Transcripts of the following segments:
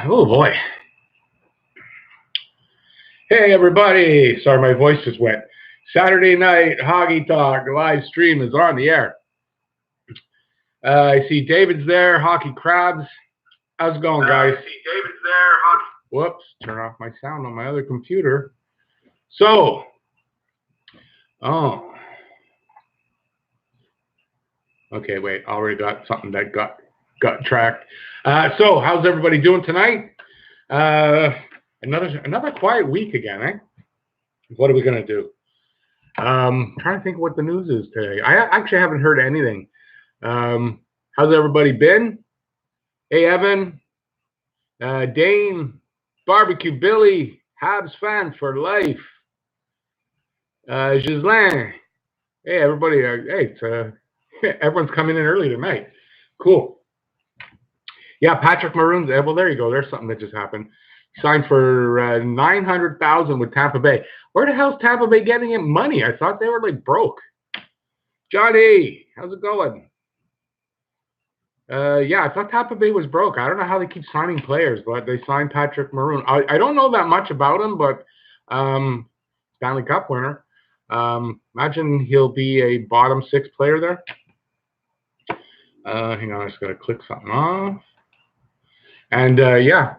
Oh boy. Hey everybody. Sorry, my voice just went. Saturday night Hockey Talk live stream is on the air. I see David's there, Hockey Crabs. How's it going, guys? I see David's there, Hockey. Whoops, turn off my sound on my other computer. So, okay, wait, I already got something that got tracked. So, how's everybody doing tonight? Another quiet week again, eh? What are we gonna do? Trying to think what the news is today. I actually haven't heard anything. How's everybody been? Hey, Evan, Dane, Barbecue Billy, Habs fan for life. Ghislain. Hey, everybody. Hey, everyone's coming in early tonight. Cool. Yeah, Patrick Maroon's. Well, there you go. There's something that just happened. Signed for $900,000 with Tampa Bay. Where the hell's Tampa Bay getting him money? I thought they were like broke. Johnny, how's it going? Yeah, I thought Tampa Bay was broke. I don't know how they keep signing players, but they signed Patrick Maroon. I don't know that much about him, but Stanley Cup winner. Imagine he'll be a bottom six player there. Hang on, I just got to click something off. And yeah,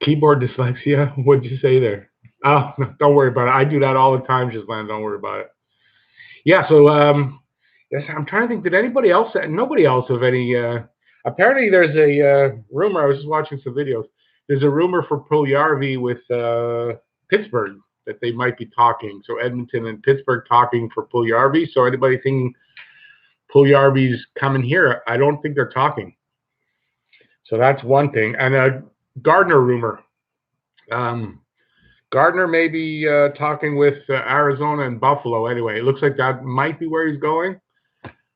keyboard dyslexia. What'd you say there? Oh, no, don't worry about it. I do that all the time, Ghislaine. Don't worry about it. Yeah, so yes, I'm trying to think. Did anybody else? Nobody else have any? Apparently, there's a rumor. I was just watching some videos. There's a rumor for Puljujarvi with Pittsburgh that they might be talking. So Edmonton and Pittsburgh talking for Puljujarvi. So anybody thinking Puljujarvi's coming here? I don't think they're talking. So that's one thing. And a Gardner rumor. Gardner may be talking with Arizona and Buffalo. Anyway, it looks like that might be where he's going,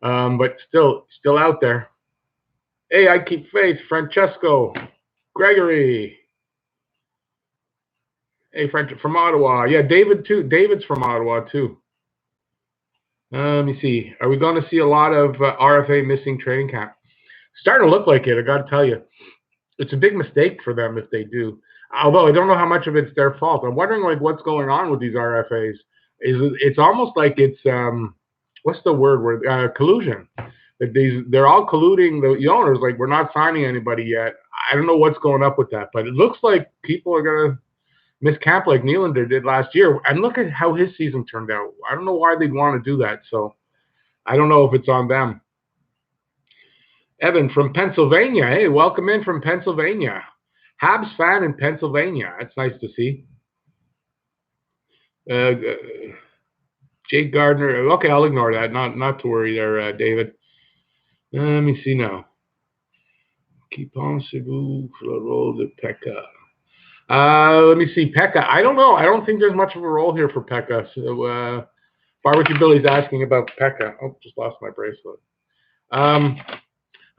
but still out there. Hey, I keep faith, Francesco, Gregory. Hey, from Ottawa. Yeah, David too. David's from Ottawa too. Let me see. Are we going to see a lot of RFA missing training camp? Starting to look like it. I got to tell you, it's a big mistake for them if they do. Although I don't know how much of it's their fault. I'm wondering like what's going on with these RFAs. It's almost like it's what's the word? Collusion. That they're all colluding the owners. Like we're not signing anybody yet. I don't know what's going up with that, but it looks like people are gonna miss camp like Nylander did last year. And look at how his season turned out. I don't know why they'd want to do that. So I don't know if it's on them. Evan from Pennsylvania. Hey, welcome in from Pennsylvania. Habs fan in Pennsylvania. That's nice to see. Jake Gardner. Okay, I'll ignore that. Not to worry there, David. Let me see now. Keep on Cebu for the role of Pekka. Let me see. Pekka. I don't know. I don't think there's much of a role here for Pekka. So, Barbecue Billy's asking about Pekka. Oh, just lost my bracelet.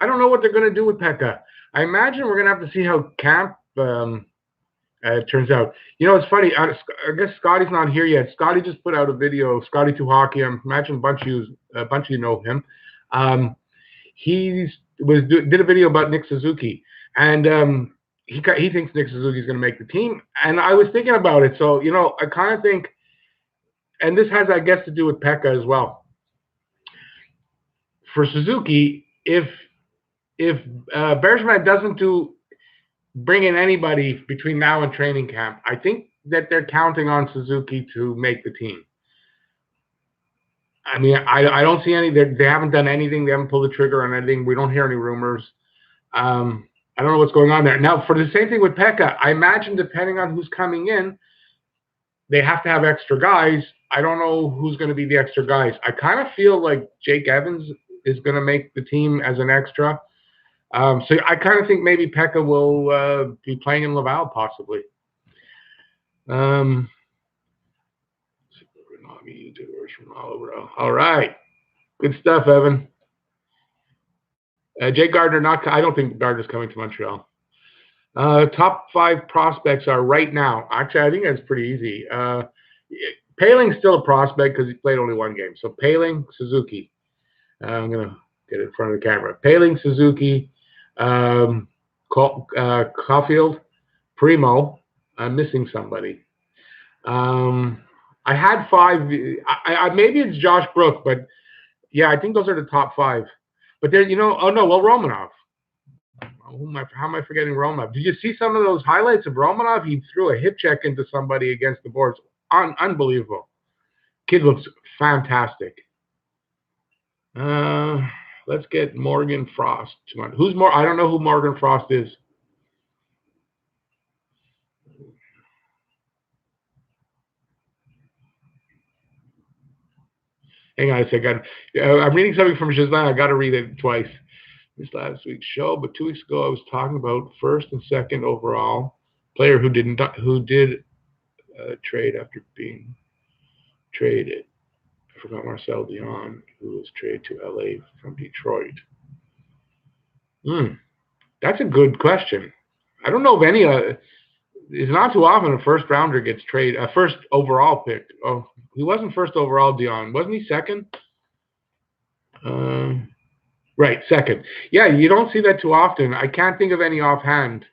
I don't know what they're going to do with Pekka. I imagine we're going to have to see how camp turns out. You know, it's funny. I guess Scotty's not here yet. Scotty just put out a video. Scotty to Hockey. I imagine a bunch of you know him. He did a video about Nick Suzuki, and he thinks Nick Suzuki is going to make the team. And I was thinking about it. So, you know, I kind of think, and this has, I guess, to do with Pekka as well. For Suzuki, if Bergevin doesn't bring in anybody between now and training camp, I think that they're counting on Suzuki to make the team. I mean, I don't see any. They haven't done anything. They haven't pulled the trigger on anything. We don't hear any rumors. I don't know what's going on there. Now, for the same thing with Pekka, I imagine depending on who's coming in, they have to have extra guys. I don't know who's going to be the extra guys. I kind of feel like Jake Evans is going to make the team as an extra. So I kind of think maybe Pekka will be playing in Laval possibly. All right. Good stuff, Evan. Jake Gardner, I don't think Gardner's coming to Montreal. Top 5 prospects are right now. Actually, I think that's pretty easy. Paling's still a prospect because he played only one game. So Paling, Suzuki. I'm going to get in front of the camera. Paling, Suzuki, Caulfield, Primo. I'm missing somebody. I had 5. Maybe it's Josh Brook, but yeah, I think those are the top 5. But there, oh no, well, Romanov. How am I forgetting Romanov? Did you see some of those highlights of Romanov? He threw a hip check into somebody against the boards. Unbelievable. Kid looks fantastic. Let's get Morgan Frost. Who's more? I don't know who Morgan Frost is. Hang on a second. I'm reading something from Gislain. I got to read it twice. This last week's show, but 2 weeks ago I was talking about first and second overall player who did trade after being traded. I forgot Marcel Dion, who was traded to LA from Detroit. That's a good question. I don't know of any. It's not too often a first rounder gets traded, a first overall pick. Oh, he wasn't first overall, Dion. Wasn't he second? Right, second. Yeah, you don't see that too often. I can't think of any offhand.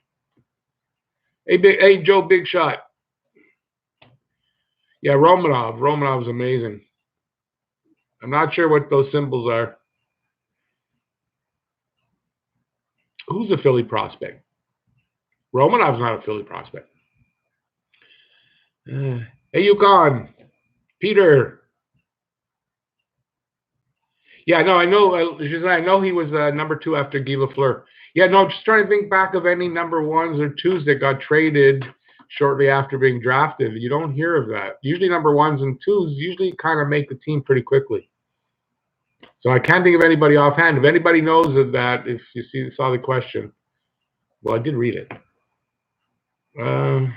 Hey, Joe, big shot. Yeah, Romanov's amazing. I'm not sure what those symbols are. Who's a Philly prospect? Romanov's not a Philly prospect. Hey, Yukon. Peter. Yeah, no, I know. I know he was number 2 after Guy Lafleur. Yeah, no, just trying to think back of any number 1s or 2s that got traded shortly after being drafted. You don't hear of that. Usually number 1s and 2s usually kind of make the team pretty quickly. So I can't think of anybody offhand. If anybody knows of that, if you saw the question, well, I did read it. I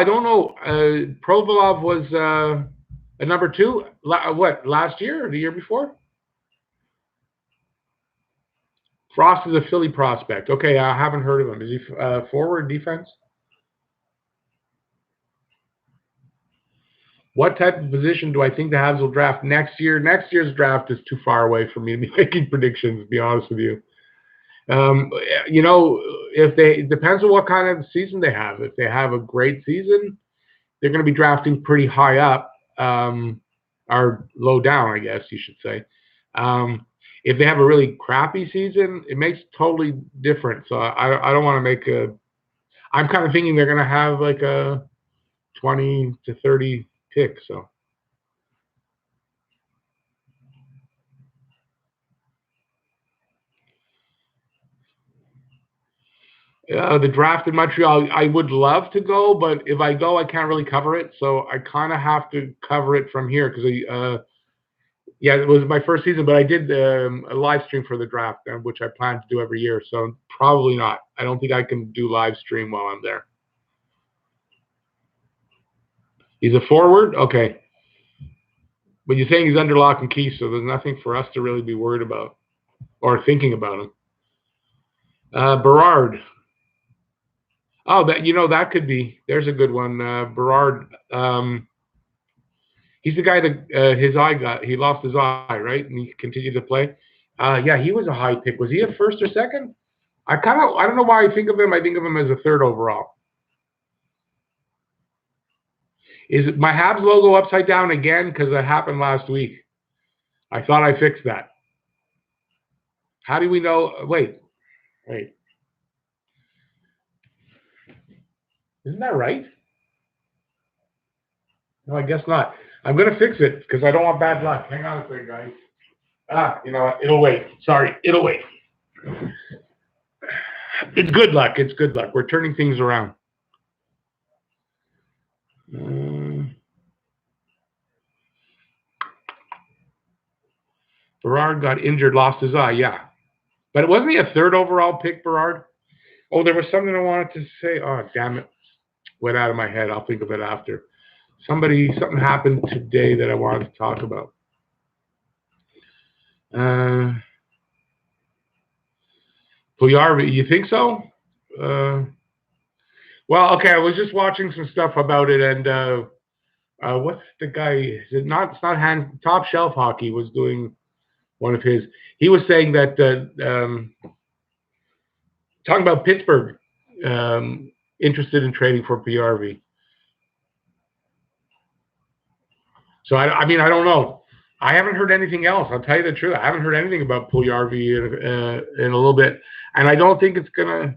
don't know. Provolov was a number 2. What, last year or the year before? Frost is a Philly prospect. Okay, I haven't heard of him. Is he forward, defense? What type of position do I think the Habs will draft next year? Next year's draft is too far away for me to be making predictions, to be honest with you. It depends on what kind of season they have. If they have a great season, they're going to be drafting pretty high up, or low down, I guess you should say. If they have a really crappy season, it makes totally different. So I don't want to make I'm kind of thinking they're going to have like a 20 to 30 pick. So. The draft in Montreal, I would love to go, but if I go, I can't really cover it. So I kind of have to cover it from here because, it was my first season, but I did a live stream for the draft, which I plan to do every year. So probably not. I don't think I can do live stream while I'm there. He's a forward? Okay. But you're saying he's under lock and key, so there's nothing for us to really be worried about or thinking about him. Berard. Oh, that could be. There's a good one. Berard. He's the guy that he lost his eye, right? And he continued to play. Yeah, he was a high pick. Was he a first or second? I don't know why I think of him. I think of him as a 3rd overall. Is my Habs logo upside down again? Because that happened last week. I thought I fixed that. How do we know? Wait. Isn't that right? No, I guess not. I'm going to fix it because I don't want bad luck. Hang on a second, guys. You know what? It'll wait. Sorry. It'll wait. It's good luck. It's good luck. We're turning things around. Berard got injured, lost his eye. Yeah. But wasn't he a 3rd overall pick, Berard? Oh, there was something I wanted to say. Oh, damn it. Went out of my head. I'll think of it after. Something happened today that I wanted to talk about. Puyarvi, you think so? Well, okay. I was just watching some stuff about it, and what's the guy? It's not Top Shelf Hockey was doing one of his. He was saying that talking about Pittsburgh interested in trading for PRV. So I mean, I don't know. I haven't heard anything else. I'll tell you the truth. I haven't heard anything about Puljujarvi in a little bit, and I don't think it's gonna.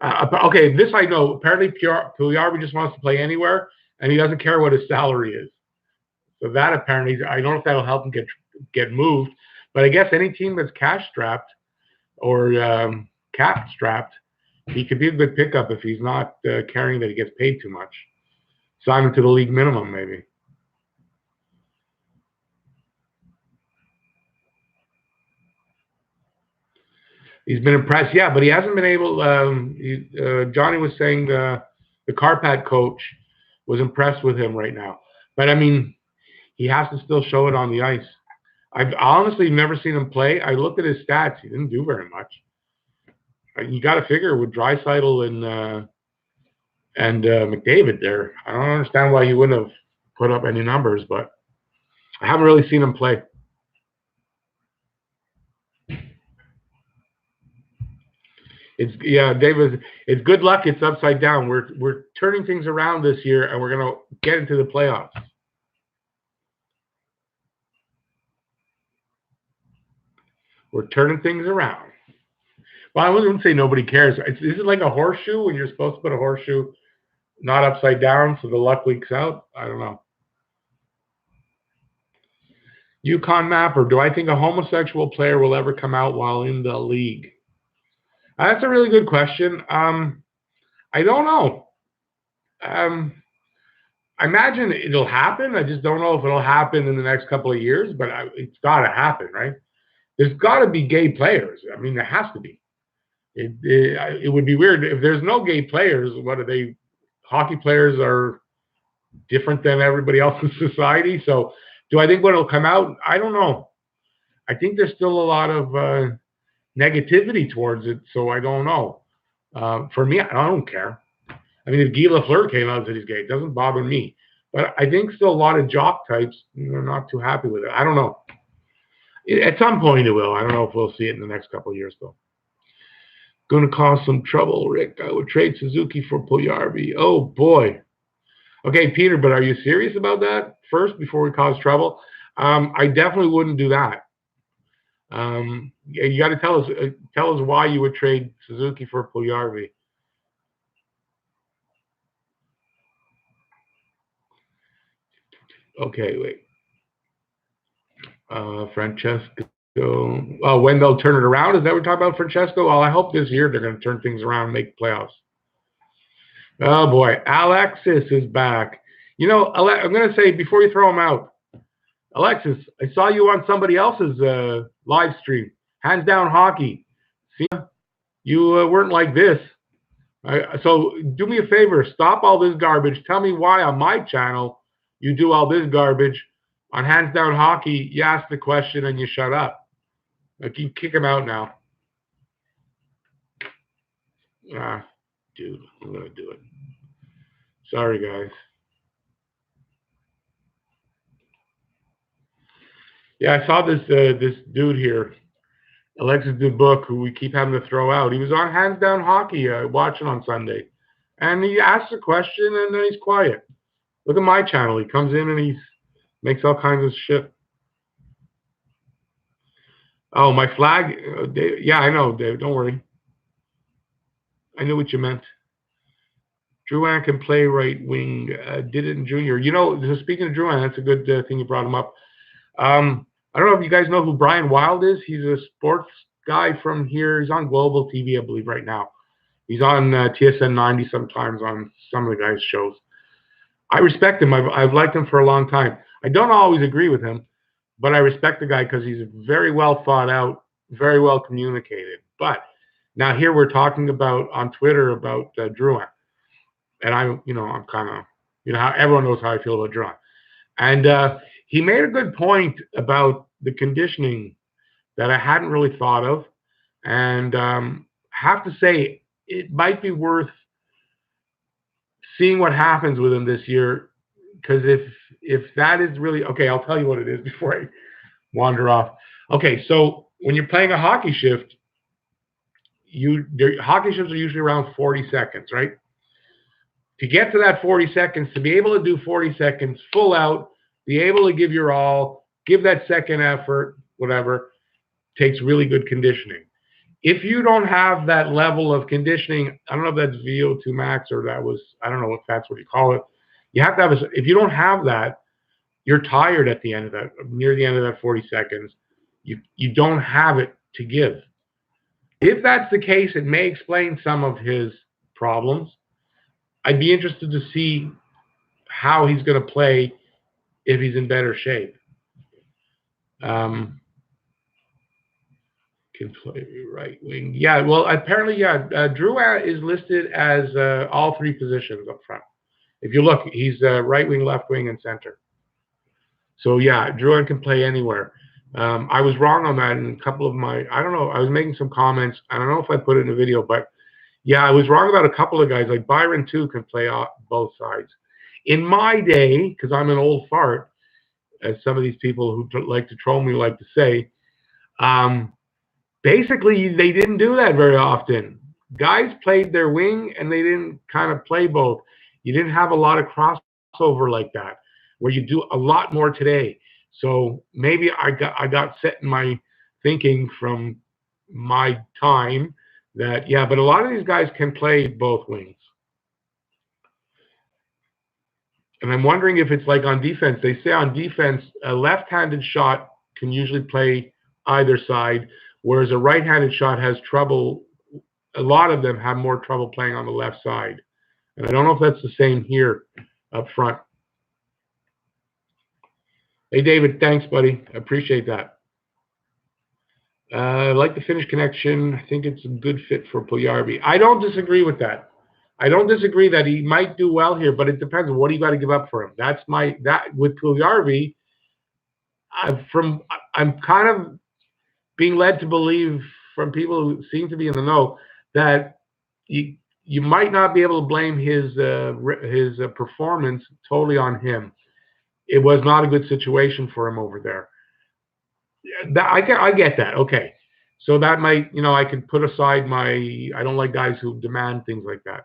Okay, this I know. Apparently, Puljujarvi just wants to play anywhere, and he doesn't care what his salary is. So that apparently, I don't know if that'll help him get moved, but I guess any team that's cash strapped or cap strapped, he could be a good pickup if he's not caring that he gets paid too much. Sign him to the league minimum, maybe. He's been impressed, yeah, but he hasn't been able. Johnny was saying the Carpat coach was impressed with him right now, but I mean, he has to still show it on the ice. I've honestly never seen him play. I looked at his stats; he didn't do very much. You got to figure with Draisaitl and McDavid there, I don't understand why he wouldn't have put up any numbers, but I haven't really seen him play. David. It's good luck. It's upside down. We're turning things around this year, and we're gonna get into the playoffs. We're turning things around. Well, I wouldn't say nobody cares. Is it like a horseshoe when you're supposed to put a horseshoe not upside down so the luck leaks out? I don't know. Yukon Mapper, do I think a homosexual player will ever come out while in the league? That's a really good question. I don't know. I imagine it'll happen. I just don't know if it'll happen in the next couple of years, but it's got to happen, right? There's got to be gay players. I mean, there has to be. It would be weird if there's no gay players. What are they? Hockey players are different than everybody else in society. So, do I think when it'll come out? I don't know. I think there's still a lot of negativity towards it. So I don't know. For me, I don't care. I mean, if Guy Lafleur came out and said he's gay, it doesn't bother me. But I think still a lot of jock types are not too happy with it. I don't know. At some point it will. I don't know if we'll see it in the next couple of years, though. Going to cause some trouble, Rick. I would trade Suzuki for Puljujarvi. Oh, boy. Okay, Peter, but are you serious about that first before we cause trouble? I definitely wouldn't do that. You got to tell us why you would trade Suzuki for Puljujarvi. Okay, wait. Francesco. Oh, when they'll turn it around? Is that what we're talking about, Francesco? Well, I hope this year they're going to turn things around and make playoffs. Oh, boy. Alexis is back. You know, I'm going to say, before you throw him out, Alexis, I saw you on somebody else's live stream, Hands Down Hockey. See, you weren't like this. So do me a favor. Stop all this garbage. Tell me why on my channel you do all this garbage. On Hands Down Hockey, you ask the question and you shut up. Like, you kick him out now. Dude, I'm going to do it. Sorry, guys. Yeah, I saw this dude here, Alexis Dubook, who we keep having to throw out. He was on Hands Down Hockey watching on Sunday. And he asks a question and then he's quiet. Look at my channel. He comes in and he makes all kinds of shit. Oh, my flag. Dave, yeah, I know, Dave. Don't worry. I knew what you meant. Drouin can play right wing. Did it in junior. You know, speaking of Drouin, that's a good thing you brought him up. I don't know if you guys know who Brian Wild is. He's a sports guy from here. He's on Global TV, I believe, right now. He's on TSN 90 sometimes on some of the guys' shows. I respect him. I've liked him for a long time. I don't always agree with him, but I respect the guy because he's very well thought out, very well communicated. But now here we're talking about on Twitter about Drouin. And I'm kind of, how everyone knows how I feel about Drouin. And he made a good point about the conditioning that I hadn't really thought of. And have to say, it might be worth seeing what happens with him this year. Because if that is really, okay, I'll tell you what it is before I wander off. Okay, so when you're playing a hockey shift, hockey shifts are usually around 40 seconds, right? To get to that 40 seconds, to be able to do 40 seconds full out, be able to give your all, give that second effort, whatever, takes really good conditioning. If you don't have that level of conditioning, I don't know if that's VO2 max or that was, I don't know if that's what you call it. You have to have if you don't have that, you're tired at the end of that, near the end of that 40 seconds. You don't have it to give. If that's the case, it may explain some of his problems. I'd be interested to see how he's going to play if he's in better shape. Can play right wing. Yeah, well, apparently, yeah. Drouin is listed as all three positions up front. If you look, he's right wing, left wing, and center. So, yeah, Drouin can play anywhere. I was wrong on that in a couple of my, I don't know, I was making some comments. I don't know if I put it in a video, but yeah, I was wrong about a couple of guys. Like Byron, too, can play both sides. In my day, because I'm an old fart, as some of these people who like to troll me like to say, basically, they didn't do that very often. Guys played their wing, and they didn't kind of play both. You didn't have a lot of crossover like that, where you do a lot more today. So maybe I got set in my thinking from my time that, yeah, but a lot of these guys can play both wings. And I'm wondering if it's like on defense. They say on defense, a left-handed shot can usually play either side, whereas a right-handed shot has trouble. A lot of them have more trouble playing on the left side. And I don't know if that's the same here up front. Hey, David, thanks, buddy. I appreciate that. I like the Finnish connection. I think it's a good fit for Puljarvi. I don't disagree with that. I don't disagree that he might do well here, but it depends on what you got to give up for him. That's with Puljarvi. I'm kind of being led to believe from people who seem to be in the know that you might not be able to blame his performance totally on him. It was not a good situation for him over there. I get that. Okay. So that might, I can put aside I don't like guys who demand things like that.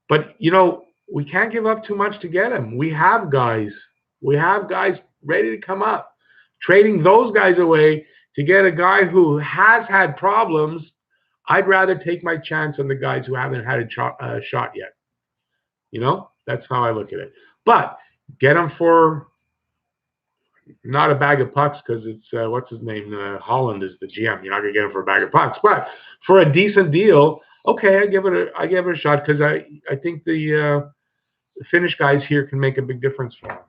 But, we can't give up too much to get him. We have guys ready to come up. Trading those guys away to get a guy who has had problems, I'd rather take my chance on the guys who haven't had a shot yet. That's how I look at it. But get them for not a bag of pucks because it's, what's his name? Holland is the GM. You're not going to get him for a bag of pucks. But for a decent deal, okay, I give it a shot because I think the Finnish guys here can make a big difference for him.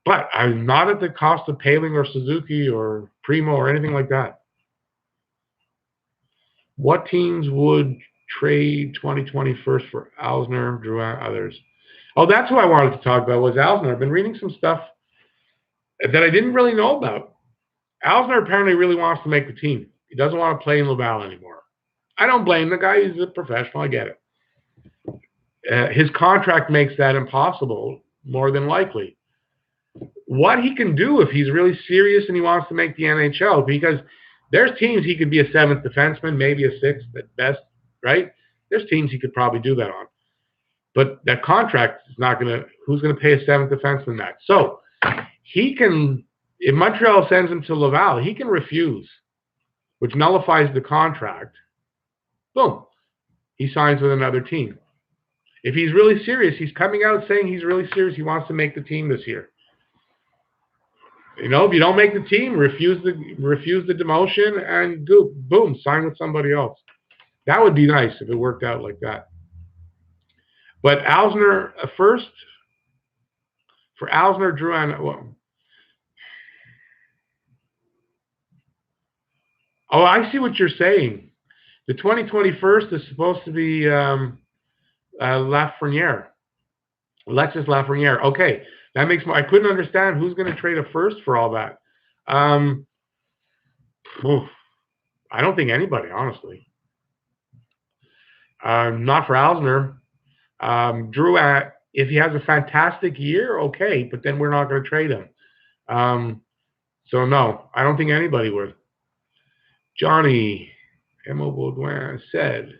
But I'm not at the cost of Paling or Suzuki or Primo or anything like that. What teams would trade 2020 first for Alzner, Drouin, others? Oh, that's what I wanted to talk about was Alzner. I've been reading some stuff that I didn't really know about. Alzner apparently really wants to make the team. He doesn't want to play in Laval anymore. I don't blame the guy. He's a professional. I get it. His contract makes that impossible, more than likely. What he can do if he's really serious and he wants to make the NHL, because there's teams he could be a seventh defenseman, maybe a sixth at best, right? There's teams he could probably do that on. But that contract is not going to, who's going to pay a seventh defenseman that? So he can, if Montreal sends him to Laval, he can refuse, which nullifies the contract. Boom. He signs with another team. If he's really serious, he's coming out saying he's really serious. He wants to make the team this year. If you don't make the team, refuse the demotion and boom, sign with somebody else. That would be nice if it worked out like that. But Alzner first, for Alzner, Drouin, oh, I see what you're saying. The 2021 is supposed to be Lafreniere, Alexis Lafreniere. Okay, that makes I couldn't understand who's going to trade a first for all that. I don't think anybody, honestly. Not for Alzner. Drouin, if he has a fantastic year, okay, but then we're not going to trade him. So no, I don't think anybody would. Johnny M.O. Baudouin said,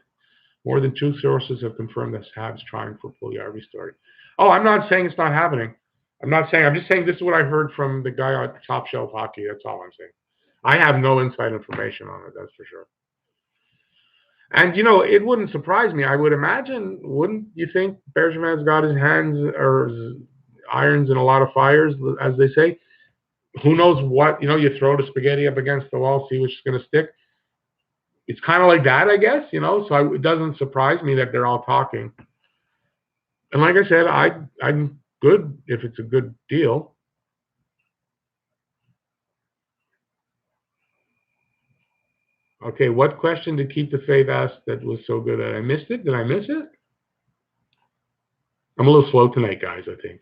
more than two sources have confirmed that Habs trying for Puljujärvi story. Oh, I'm not saying it's not happening. I'm not saying. I'm just saying this is what I heard from the guy on Top Shelf Hockey. That's all I'm saying. I have no inside information on it. That's for sure. And it wouldn't surprise me. I would imagine. Wouldn't you think Bergevin's got his hands or his irons in a lot of fires, as they say? Who knows what? You throw the spaghetti up against the wall, see which is going to stick. It's kind of like that, I guess. So it doesn't surprise me that they're all talking. And like I said, I'm good if it's a good deal. Okay, what question did Keep the Faith ask that was so good that I missed it? Did I miss it? I'm a little slow tonight, guys, I think.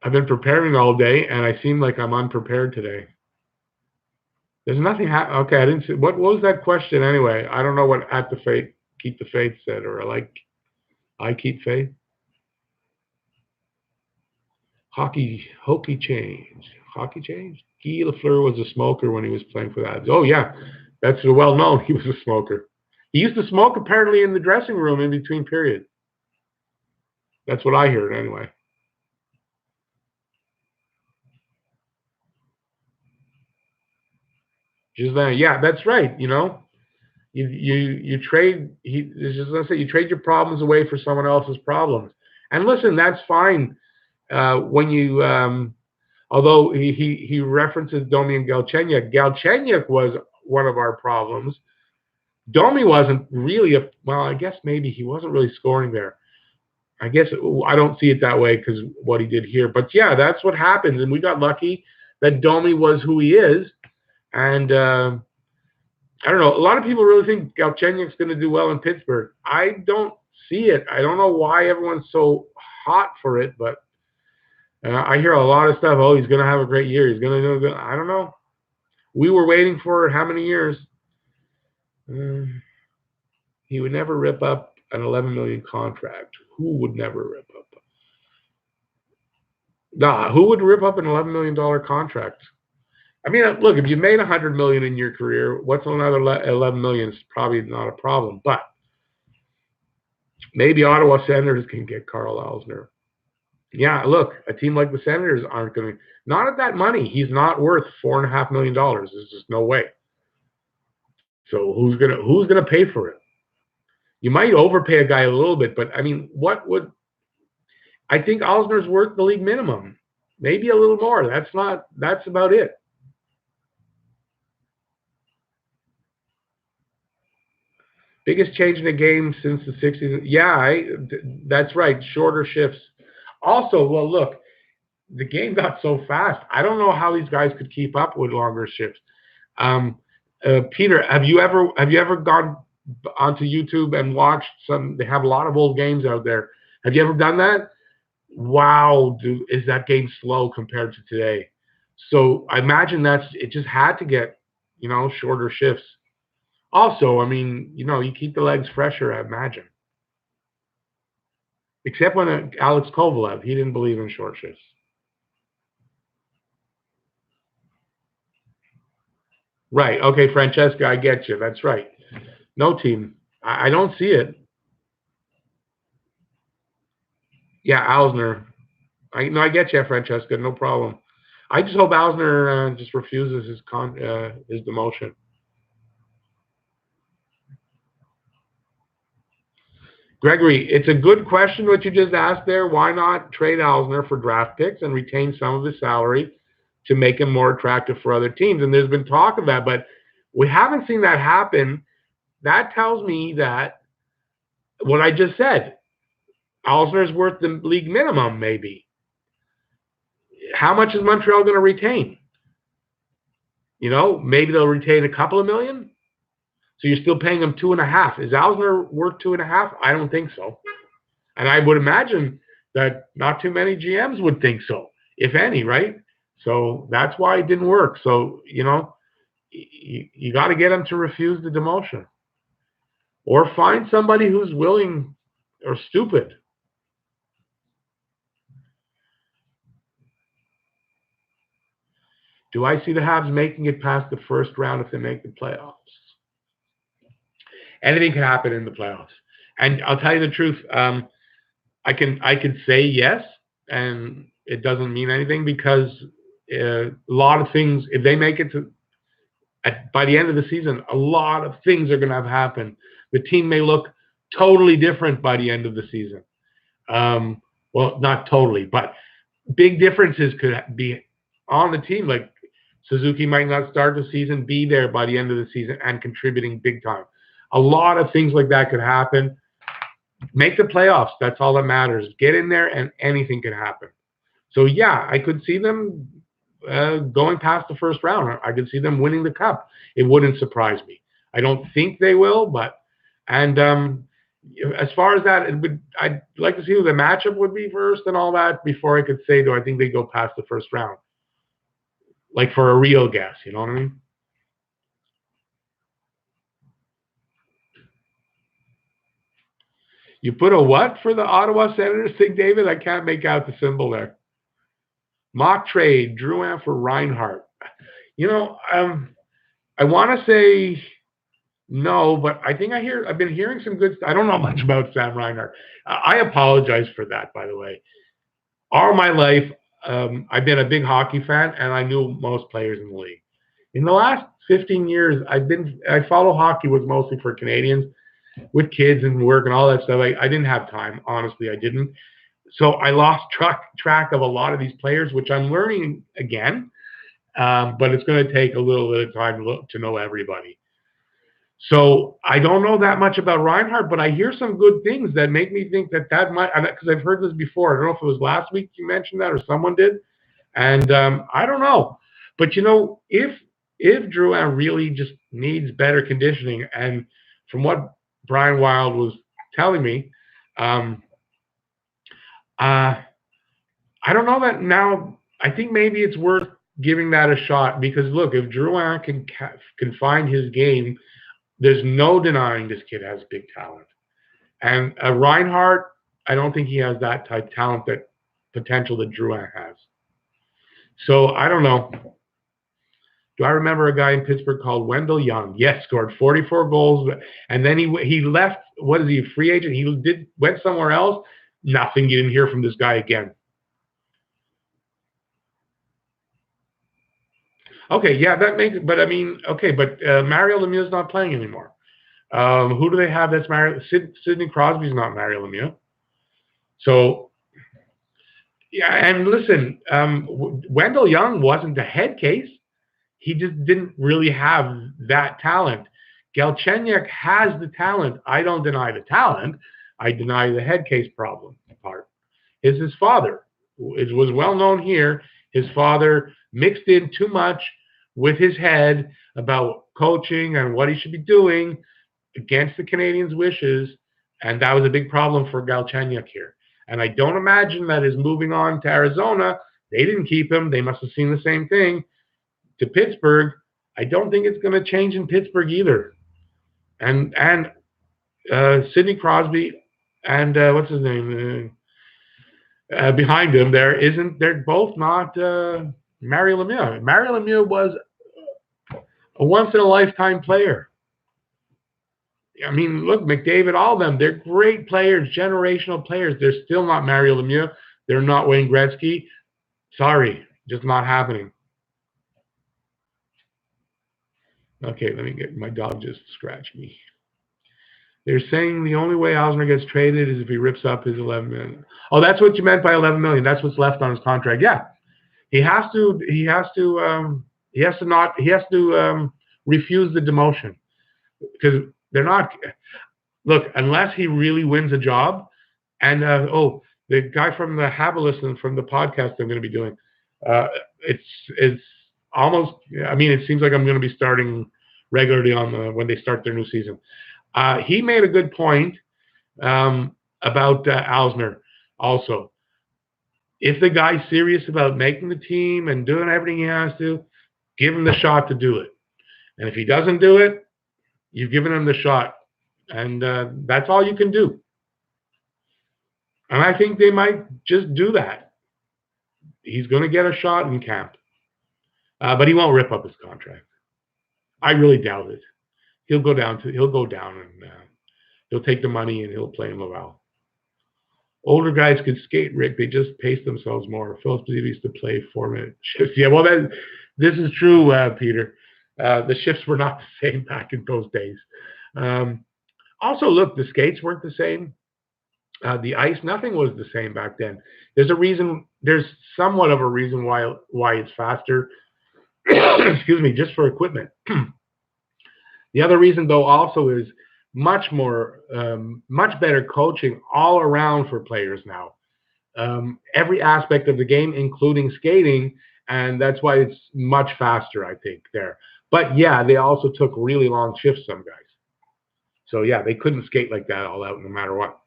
I've been preparing all day, and I seem like I'm unprepared today. There's nothing. Okay, I didn't see. What was that question anyway? I don't know what at the faith, Keep the Faith said, or I keep faith. Hockey change. Hockey change? Guy Lafleur was a smoker when he was playing for the Habs. Oh, yeah. That's well known. He was a smoker. He used to smoke apparently in the dressing room in between periods. That's what I heard anyway. Just that, yeah, that's right. You trade. You trade your problems away for someone else's problems. And listen, that's fine. When you although he references Domi and Galchenyuk. Galchenyuk was one of our problems. Domi wasn't really I guess maybe he wasn't really scoring there. I guess I don't see it that way because what he did here. But yeah, that's what happens. And we got lucky that Domi was who he is. And I don't know. A lot of people really think Galchenyuk's going to do well in Pittsburgh. I don't see it. I don't know why everyone's so hot for it, but I hear a lot of stuff. Oh, he's going to have a great year. He's going to do good. I don't know. We were waiting for how many years? He would never rip up an $11 million contract. Who would never rip up? Nah, who would rip up an $11 million contract? I mean, look, if you made $100 million in your career, what's another $11 million? Is probably not a problem. But maybe Ottawa Senators can get Carl Alsner. Yeah, look, a team like the Senators aren't going to. Not at that money. He's not worth $4.5 million. There's just no way. So who's gonna pay for it? You might overpay a guy a little bit, but I mean, what would? I think Alsner's worth the league minimum, maybe a little more. That's about it. Biggest change in the game since the 60s. Yeah, that's right. Shorter shifts. Also, well, look, the game got so fast. I don't know how these guys could keep up with longer shifts. Peter, have you ever gone onto YouTube and watched some? They have a lot of old games out there. Have you ever done that? Wow, dude, is that game slow compared to today? So I imagine it just had to get, shorter shifts. Also, I mean, you keep the legs fresher, I imagine. Except when Alex Kovalev, he didn't believe in short shifts. Right. Okay, Francesca, I get you. That's right. No team. I don't see it. Yeah, Alsner. I get you, Francesca. No problem. I just hope Alsner just refuses his demotion. Gregory, it's a good question what you just asked there. Why not trade Alsner for draft picks and retain some of his salary to make him more attractive for other teams? And there's been talk of that, but we haven't seen that happen. That tells me that what I just said, Alsner's worth the league minimum, maybe. How much is Montreal going to retain? Maybe they'll retain a couple of million. So you're still paying them 2.5. Is Alsner worth 2.5? I don't think so. And I would imagine that not too many GMs would think so, if any, right? So that's why it didn't work. So, you got to get them to refuse the demotion. Or find somebody who's willing or stupid. Do I see the Habs making it past the first round if they make the playoffs? Anything can happen in the playoffs. And I'll tell you the truth. I could say yes, and it doesn't mean anything because a lot of things, if they make it to by the end of the season, a lot of things are going to have happened. The team may look totally different by the end of the season. Well, not totally, but big differences could be on the team. Like Suzuki might not start the season, be there by the end of the season and contributing big time. A lot of things like that could happen. Make the playoffs. That's all that matters. Get in there and anything can happen. So, yeah, I could see them going past the first round. I could see them winning the cup. It wouldn't surprise me. I don't think they will, but and as far as that, I'd like to see who the matchup would be first and all that before I could say, do I think they go past the first round? Like for a real guess, you know what I mean? You put a what for the Ottawa Senators thing, David? I can't make out the symbol there. Mock trade, Drouin for Reinhart. You know, I want to say no, but I think I've been hearing some good. I don't know much about Sam Reinhart. I apologize for that, by the way. All my life, I've been a big hockey fan, and I knew most players in the league. In the last 15 years, I follow hockey was mostly for Canadians with kids and work and all that stuff. I didn't have time, honestly, I didn't. So I lost track of a lot of these players, which I'm learning again. But it's going to take a little bit of time to know everybody. So I don't know that much about Reinhart, but I hear some good things that make me think that might, because I've heard this before. I don't know if it was last week you mentioned that or someone did, and I don't know. But you know, if Drouin really just needs better conditioning, and from what Brian Wild was telling me, I don't know that now. I think maybe it's worth giving that a shot because look, if Drouin can find his game, there's no denying this kid has big talent. And Reinhart, I don't think he has that type of talent, that potential that Drouin has. So I don't know. Do I remember a guy in Pittsburgh called Wendell Young? Yes, scored 44 goals, and then he left. What is he, a free agent? He went somewhere else. Nothing. You didn't hear from this guy again. Okay, yeah, that makes it. But I mean, okay, but Mario Lemieux is not playing anymore. Who do they have that's Mario? Sidney Crosby's not Mario Lemieux. So, yeah, and listen, Wendell Young wasn't the head case. He just didn't really have that talent. Galchenyuk has the talent. I don't deny the talent. I deny the head case problem part. Is his father. It was well known here. His father mixed in too much with his head about coaching and what he should be doing against the Canadians' wishes, and that was a big problem for Galchenyuk here. And I don't imagine that his moving on to Arizona, they didn't keep him. They must have seen the same thing to Pittsburgh. I don't think it's going to change in Pittsburgh either. And Sidney Crosby and what's his name behind him they're both not Mario Lemieux. Mario Lemieux was a once in a lifetime player. I mean, look, McDavid, all of them, they're great players, generational players. They're still not Mario Lemieux. They're not Wayne Gretzky. Sorry, just not happening. Okay, let me get, my dog just scratched me. They're saying the only way Alzner gets traded is if he rips up his 11 million. Oh, that's what you meant by 11 million. That's what's left on his contract. Yeah, he has to refuse the demotion because they're not. Look, unless he really wins a job, and the guy from the Habs from the podcast I'm going to be doing, it's almost. I mean, it seems like I'm going to be starting regularly on when they start their new season. He made a good point about Alzner also. If the guy's serious about making the team and doing everything he has to, give him the shot to do it. And if he doesn't do it, you've given him the shot. And that's all you can do. And I think they might just do that. He's going to get a shot in camp. But he won't rip up his contract. I really doubt it. He'll go down and he'll take the money and he'll play in Laval. Older guys could skate, Rick. They just pace themselves more. Phillips used to play 4-minute shifts. Yeah, well, this is true, Peter. The shifts were not the same back in those days. Also, look, the skates weren't the same. The ice, nothing was the same back then. There's a reason. There's somewhat of a reason why it's faster. Excuse me, just for equipment. The other reason, though, also is much better coaching all around for players now. Every aspect of the game, including skating, and that's why it's much faster, I think, there. But yeah, they also took really long shifts, some guys. So yeah, they couldn't skate like that all out no matter what.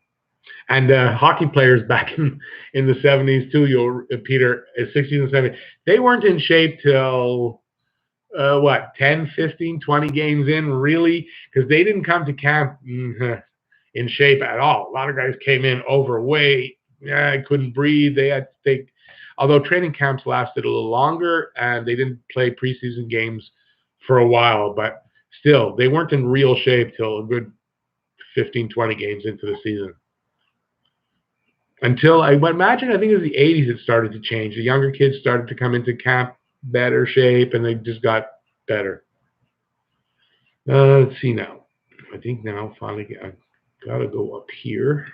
And hockey players back in the 70s too, Peter, 60s and 70s, they weren't in shape till 10, 15, 20 games in, really, because they didn't come to camp in shape at all. A lot of guys came in overweight, couldn't breathe. They had to take, although training camps lasted a little longer and they didn't play preseason games for a while, but still, they weren't in real shape till a good 15, 20 games into the season. Until I imagine, I think it was the 80s it started to change. The younger kids started to come into camp better shape, and they just got better. Let's see now. I think now finally I gotta go up here.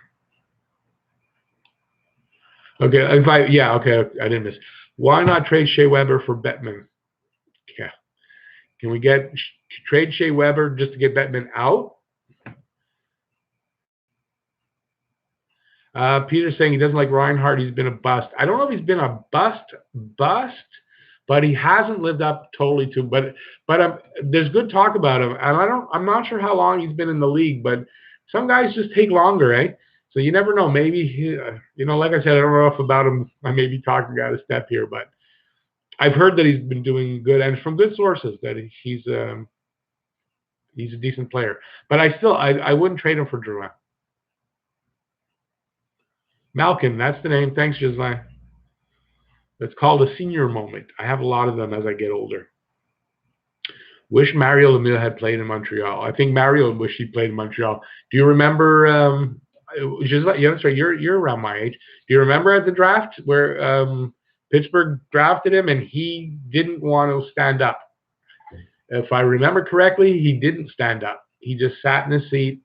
Okay, okay, I didn't miss. Why not trade Shea Weber for Bettman? Yeah, can we trade Shea Weber just to get Bettman out? Peter's saying he doesn't like Reinhart. He's been a bust. I don't know if he's been a bust, but he hasn't lived up totally to. But there's good talk about him, and I'm not sure how long he's been in the league. But some guys just take longer, eh? So you never know. Maybe like I said, I don't know if about him. I may be talking out of step here, but I've heard that he's been doing good, and from good sources that he's a decent player. But I wouldn't trade him for Drouin. Malkin, that's the name. Thanks, Gislain. It's called a senior moment. I have a lot of them as I get older. Wish Mario Lemieux had played in Montreal. I think Mario wished he played in Montreal. Do you remember? Gislain, yeah, that's right. You're around my age. Do you remember at the draft where Pittsburgh drafted him and he didn't want to stand up? If I remember correctly, he didn't stand up. He just sat in his seat.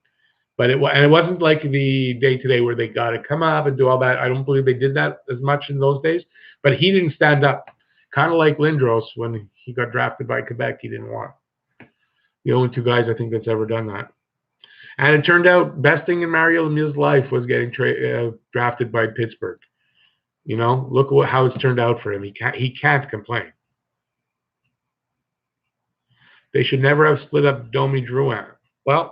But it wasn't like the day-to-day where they got to come up and do all that. I don't believe they did that as much in those days. But he didn't stand up. Kind of like Lindros when he got drafted by Quebec, he didn't want. The only two guys I think that's ever done that. And it turned out best thing in Mario Lemieux's life was getting drafted by Pittsburgh. Look how it's turned out for him. He can't complain. They should never have split up Domi Drouin. Well,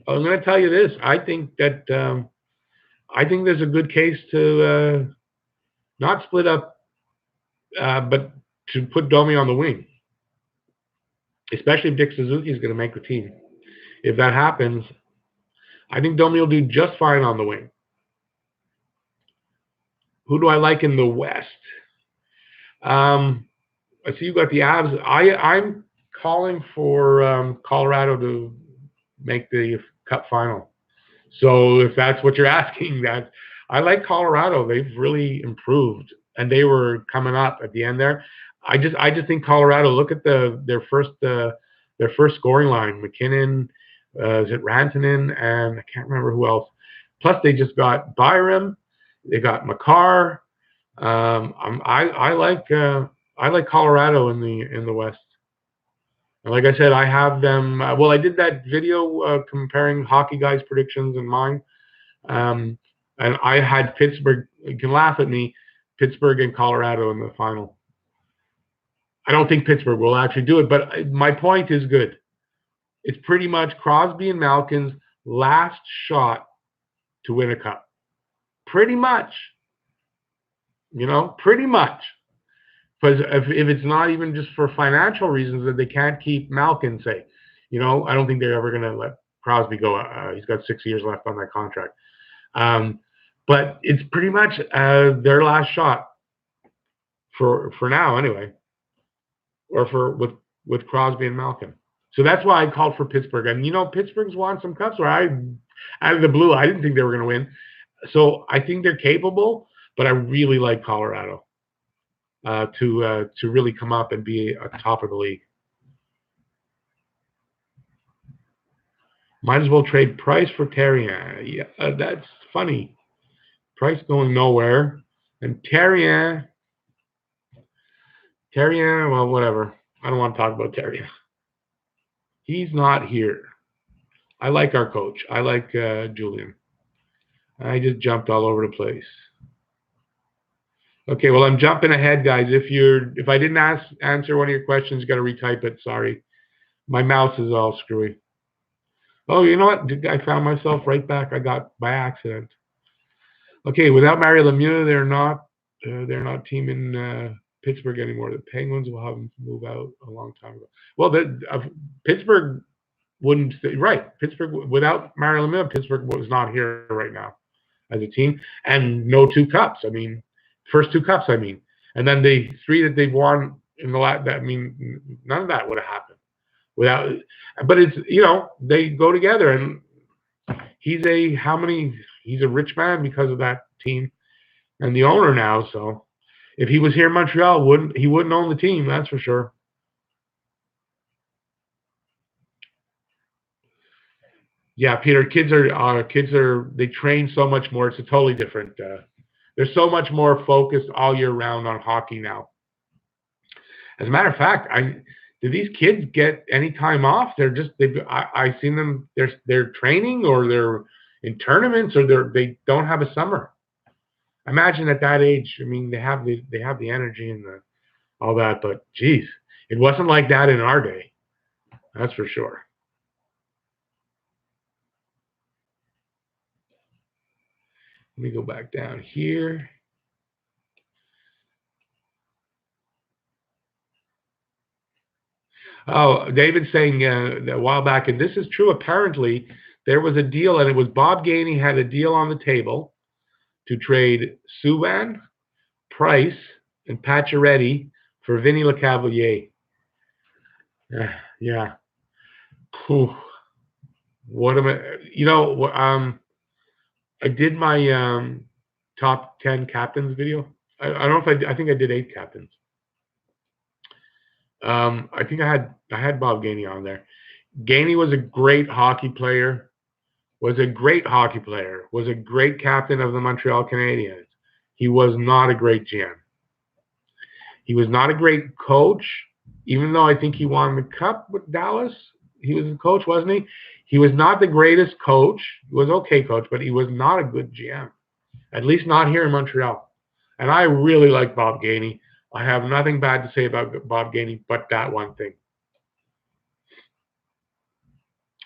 I'm going to tell you this. I think that there's a good case to not split up, but to put Domi on the wing, especially if Dick Suzuki is going to make the team. If that happens, I think Domi will do just fine on the wing. Who do I like in the West? I see you got the Habs. I'm calling for Colorado to make the Cup final. So if that's what you're asking, that I like Colorado. They've really improved, and they were coming up at the end there. I just think Colorado. Look at their first scoring line: McKinnon, is it Rantanen, and I can't remember who else. Plus, they just got Byram. They got Makar. I like Colorado in the West. And like I said, I have them. I did that video comparing hockey guys' predictions and mine. And I had Pittsburgh. You can laugh at me. Pittsburgh and Colorado in the final. I don't think Pittsburgh will actually do it, but my point is good. It's pretty much Crosby and Malkin's last shot to win a cup. Pretty much. Pretty much. Because if it's not even just for financial reasons that they can't keep Malkin, say, I don't think they're ever going to let Crosby go. He's got 6 years left on that contract. But it's pretty much their last shot for now, anyway. or with Crosby and Malkin. So that's why I called for Pittsburgh. And Pittsburgh's won some cups where out of the blue, I didn't think they were going to win. So I think they're capable, but I really like Colorado to really come up and be at top of the league. Might as well trade Price for Therrien. Yeah, that's funny. Price going nowhere, and Therrien, well, whatever. I don't want to talk about Therrien. He's not here. I like our coach. I like Julian. I just jumped all over the place. Okay, well, I'm jumping ahead, guys. If I didn't answer one of your questions, you got to retype it. Sorry, my mouse is all screwy. Oh, you know what? I found myself right back. I got by accident. Okay, without Mario Lemieux, they're not teaming Pittsburgh anymore. The Penguins will have them move out a long time ago. Well, Pittsburgh wouldn't. Right, Pittsburgh without Mario Lemieux, Pittsburgh was not here right now as a team, and no 2 cups. I mean, first 2 cups. I mean, and then the 3 that they've won in the last. I mean, none of that would have happened without. But it's they go together, and he's a rich man because of that team and the owner now. So if he was here in Montreal, he wouldn't own the team, that's for sure. Yeah, Peter, kids are they train so much more. It's a totally different. They're so much more focused all year round on hockey now. As a matter of fact, do these kids get any time off? I've seen them. They're training or they're in tournaments or they don't have a summer. Imagine at that age. I mean, they have the energy and all that, but geez, it wasn't like that in our day. That's for sure. Let me go back down here. Oh, David's saying a while back, and this is true. Apparently, there was a deal, and it was Bob Gainey had a deal on the table to trade Subban, Price, and Pacioretty for Vinny Lecavalier. Yeah. Whew. What am I? I did my top 10 captains video. I don't know if I think I did 8 captains. I think I had Bob Gainey on there. Gainey was a great hockey player. Was a great captain of the Montreal Canadiens. He was not a great GM. He was not a great coach, even though I think he won the cup with Dallas. He was a coach, wasn't he? He was not the greatest coach. He was okay coach, but he was not a good GM. At least not here in Montreal. And I really like Bob Gainey. I have nothing bad to say about Bob Gainey, but that one thing.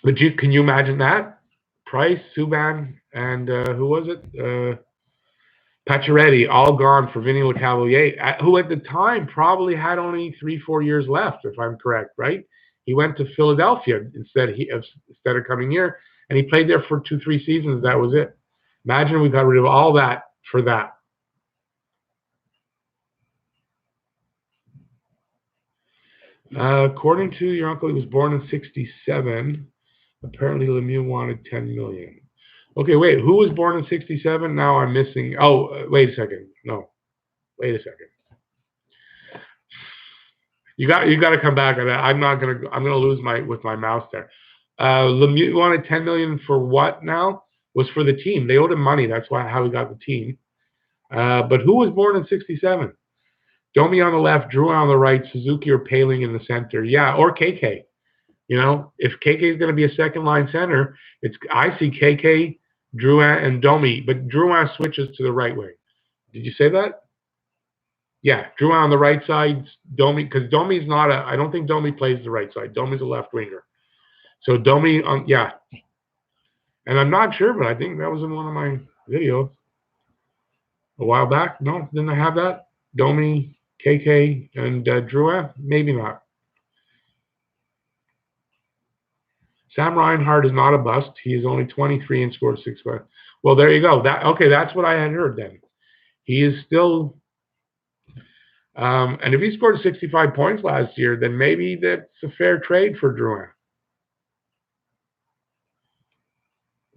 But can you imagine that? Price, Subban, and who was it? Pacioretty, all gone for Vinny Lecavalier, who at the time probably had only 3-4 years left, if I'm correct, right? He went to Philadelphia instead of coming here, and he played there for 2-3 seasons. That was it. Imagine we got rid of all that for that. According to your uncle, he was born in '67. Apparently, Lemieux wanted $10 million. Okay, wait. Who was born in '67? Now I'm missing. Oh, wait a second. No, wait a second. You got to come back on that. I'm gonna lose my mouse there. Lemieux wanted $10 million for what? Now was for the team. They owed him money. That's how he got the team. But who was born in '67? Domi on the left, Drew on the right, Suzuki or Paling in the center. Yeah, or KK. If KK is going to be a second line center, I see KK, Drouin, and Domi, but Drouin switches to the right wing. Did you say that? Yeah, Drouin on the right side, Domi, because Domi's not I don't think Domi plays the right side. Domi's a left winger. So Domi, yeah. And I'm not sure, but I think that was in one of my videos a while back. No, didn't I have that? Domi, KK, and Drouin? Maybe not. Sam Reinhart is not a bust. He is only 23 and scored 6 goals. Well, there you go. That's what I had heard then. He is still And if he scored 65 points last year, then maybe that's a fair trade for Drouin.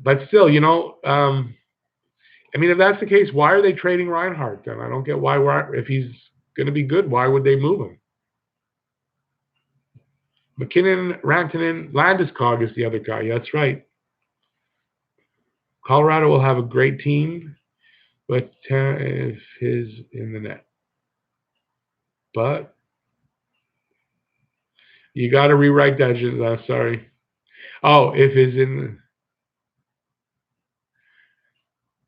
But still, I mean, if that's the case, why are they trading Reinhardt then? I don't get why. If he's going to be good, why would they move him? McKinnon, Rantanen, Landeskog is the other guy. That's right. Colorado will have a great team, but if his in the net. But you got to rewrite that. Sorry. Oh, if his in.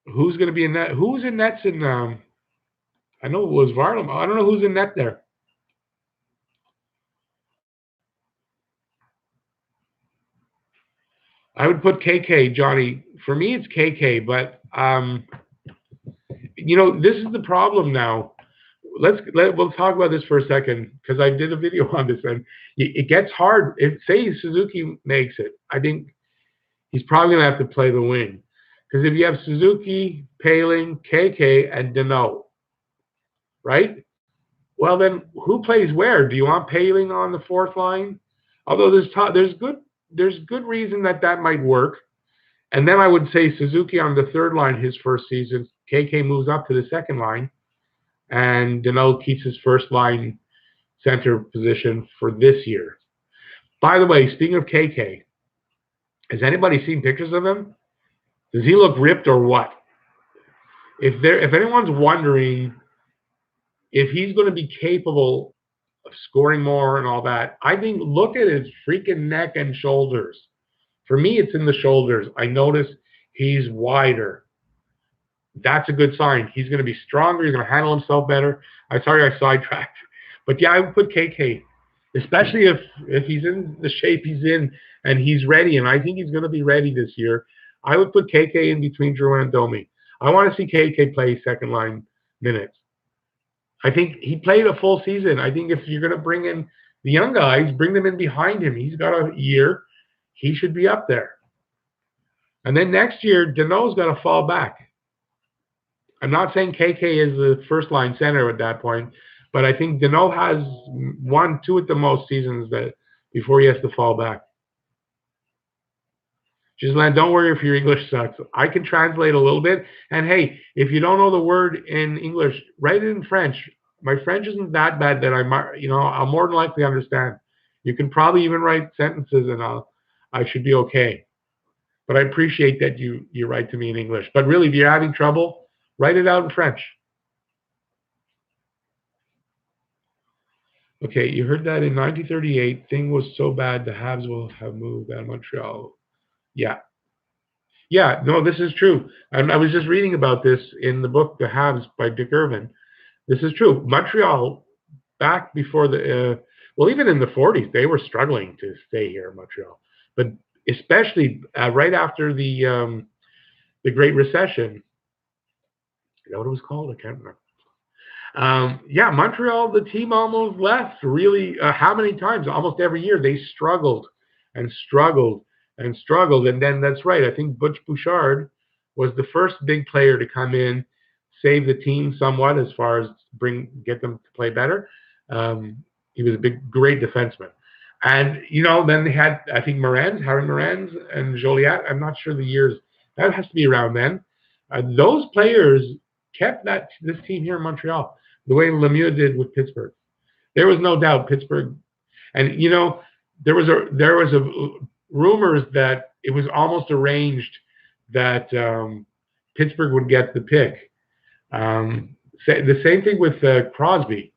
Who's going to be in net? Who's in nets in? I know it was Varlam. I don't know who's in net there. I would put KK, Johnny. For me, it's KK, but this is the problem now. We'll talk about this for a second because I did a video on this, and it gets hard. If say Suzuki makes it, I think he's probably gonna have to play the wing because if you have Suzuki, Paling, KK, and Deneau, right? Well, then who plays where? Do you want Paling on the fourth line? Although there's good reason that might work. And then I would say Suzuki on the third line his first season. KK moves up to the second line, and Deneau keeps his first line center position for this year. By the way, speaking of KK, has anybody seen pictures of him? Does he look ripped or what? If anyone's wondering if he's going to be capable of scoring more and all that, I think look at his freaking neck and shoulders. For me, it's in the shoulders. I notice he's wider. That's a good sign. He's going to be stronger. He's going to handle himself better. I'm sorry I sidetracked. But yeah, I would put KK, especially if he's in the shape he's in and he's ready, and I think he's going to be ready this year. I would put KK in between Drouin and Domi. I want to see KK play second line minutes. I think he played a full season. I think if you're going to bring in the young guys, bring them in behind him. He's got a year. He should be up there. And then next year, Deneau's got to fall back. I'm not saying KK is the first line center at that point, but I think Deneau has 1, 2 at the most seasons that before he has to fall back. Giselle, don't worry if your English sucks. I can translate a little bit. And hey, if you don't know the word in English, write it in French. My French isn't that bad that I'll more than likely understand. You can probably even write sentences and I should be okay. But I appreciate that you write to me in English. But really, if you're having trouble, write it out in French. Okay, you heard that in 1938, thing was so bad the Habs will have moved out of Montreal. Yeah. Yeah, no, this is true. I was just reading about this in the book, The Habs by Dick Irvin. This is true. Montreal, back before even in the 40s, they were struggling to stay here in Montreal. But especially right after the Great Recession. You know what it was called? I can't remember. Montreal, the team almost left. Really, how many times? Almost every year they struggled and struggled and struggled. And then that's right. I think Butch Bouchard was the first big player to come in, save the team somewhat as far as get them to play better. He was a great defenseman. And, then they had, I think, Harry Moranz and Joliet. I'm not sure the years. That has to be around then. Those players kept this team here in Montreal the way Lemieux did with Pittsburgh. There was no doubt Pittsburgh. And, there was rumors that it was almost arranged that Pittsburgh would get the pick. The same thing with Crosby.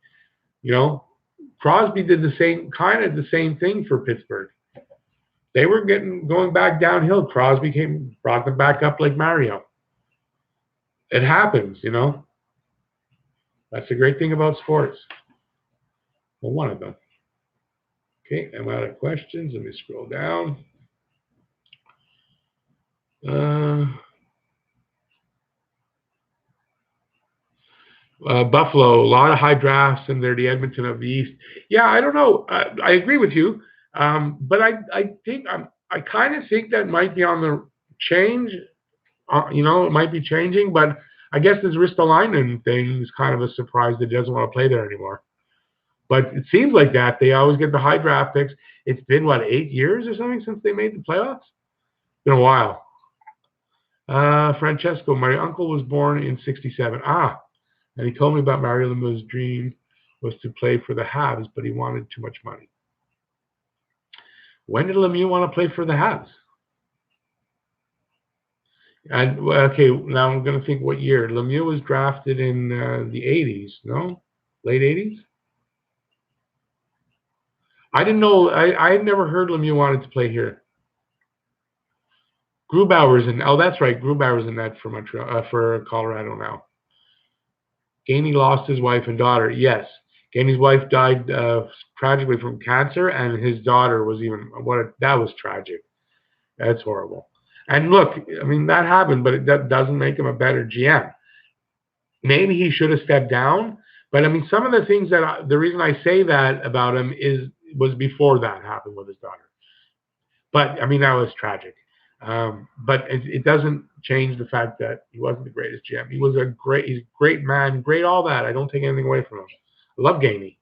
Crosby did the same thing for Pittsburgh. They were going back downhill. Crosby brought them back up like Mario. It happens, That's the great thing about sports. Well, one of them. Okay, I'm out of questions. Let me scroll down. Buffalo, a lot of high drafts, and they're the Edmonton of the East. Yeah, I don't know. I agree with you, but I think I kind of think that might be on the change. It might be changing, but I guess this Ristolainen thing is kind of a surprise that he doesn't want to play there anymore. But it seems like that. They always get the high draft picks. It's been, what, 8 years or something since they made the playoffs? It's been a while. Francesco, my uncle was born in 67. And he told me about Mario Lemieux's dream was to play for the Habs, but he wanted too much money. When did Lemieux want to play for the Habs? And okay, now I'm going to think what year. Lemieux was drafted in the 80s, no? Late 80s? I didn't know. I had never heard Lemieux wanted to play here. Grubauer's in. Oh, that's right. Grubauer's in that for Montreal, for Colorado now. Gainey lost his wife and daughter. Yes, Gainey's wife died tragically from cancer, and his daughter was even. That was tragic. That's horrible. And look, I mean, that happened, but that doesn't make him a better GM. Maybe he should have stepped down, but I mean, some of the things that the reason I say that about him was before that happened with his daughter. But I mean, that was tragic. But it doesn't change the fact that he wasn't the greatest GM. He's a great man, great all that. I don't take anything away from him. I love Gainey.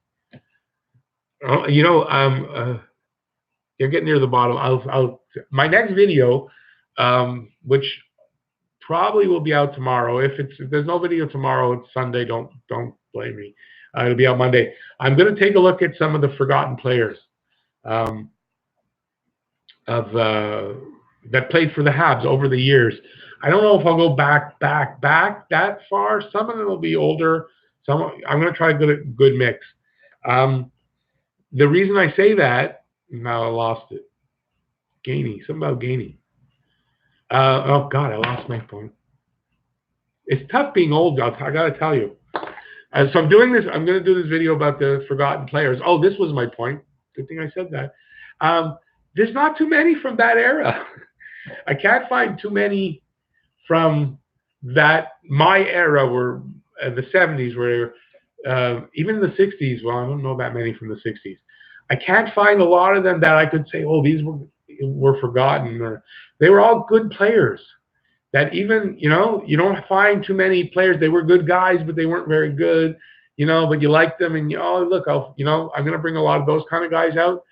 You're getting near the bottom. My next video, which probably will be out tomorrow. If there's no video tomorrow, it's Sunday. Don't blame me. It'll be out Monday. I'm going to take a look at some of the forgotten players that played for the Habs over the years. I don't know if I'll go back that far. Some of them will be older. I'm going to try a good mix. The reason I say that, now I lost it. Gainey, something about Gainey. Oh God, I lost my phone. It's tough being old, I got to tell you. So I'm doing this. I'm going to do this video about the forgotten players. Oh, this was my point. Good thing I said that. There's not too many from that era. I can't find too many from my era, were the 70s, where even the 60s. Well, I don't know that many from the 60s. I can't find a lot of them that I could say, oh, these were forgotten, or they were all good players. That even, you don't find too many players. They were good guys, but they weren't very good, but you liked them, and look, I'm going to bring a lot of those kind of guys out.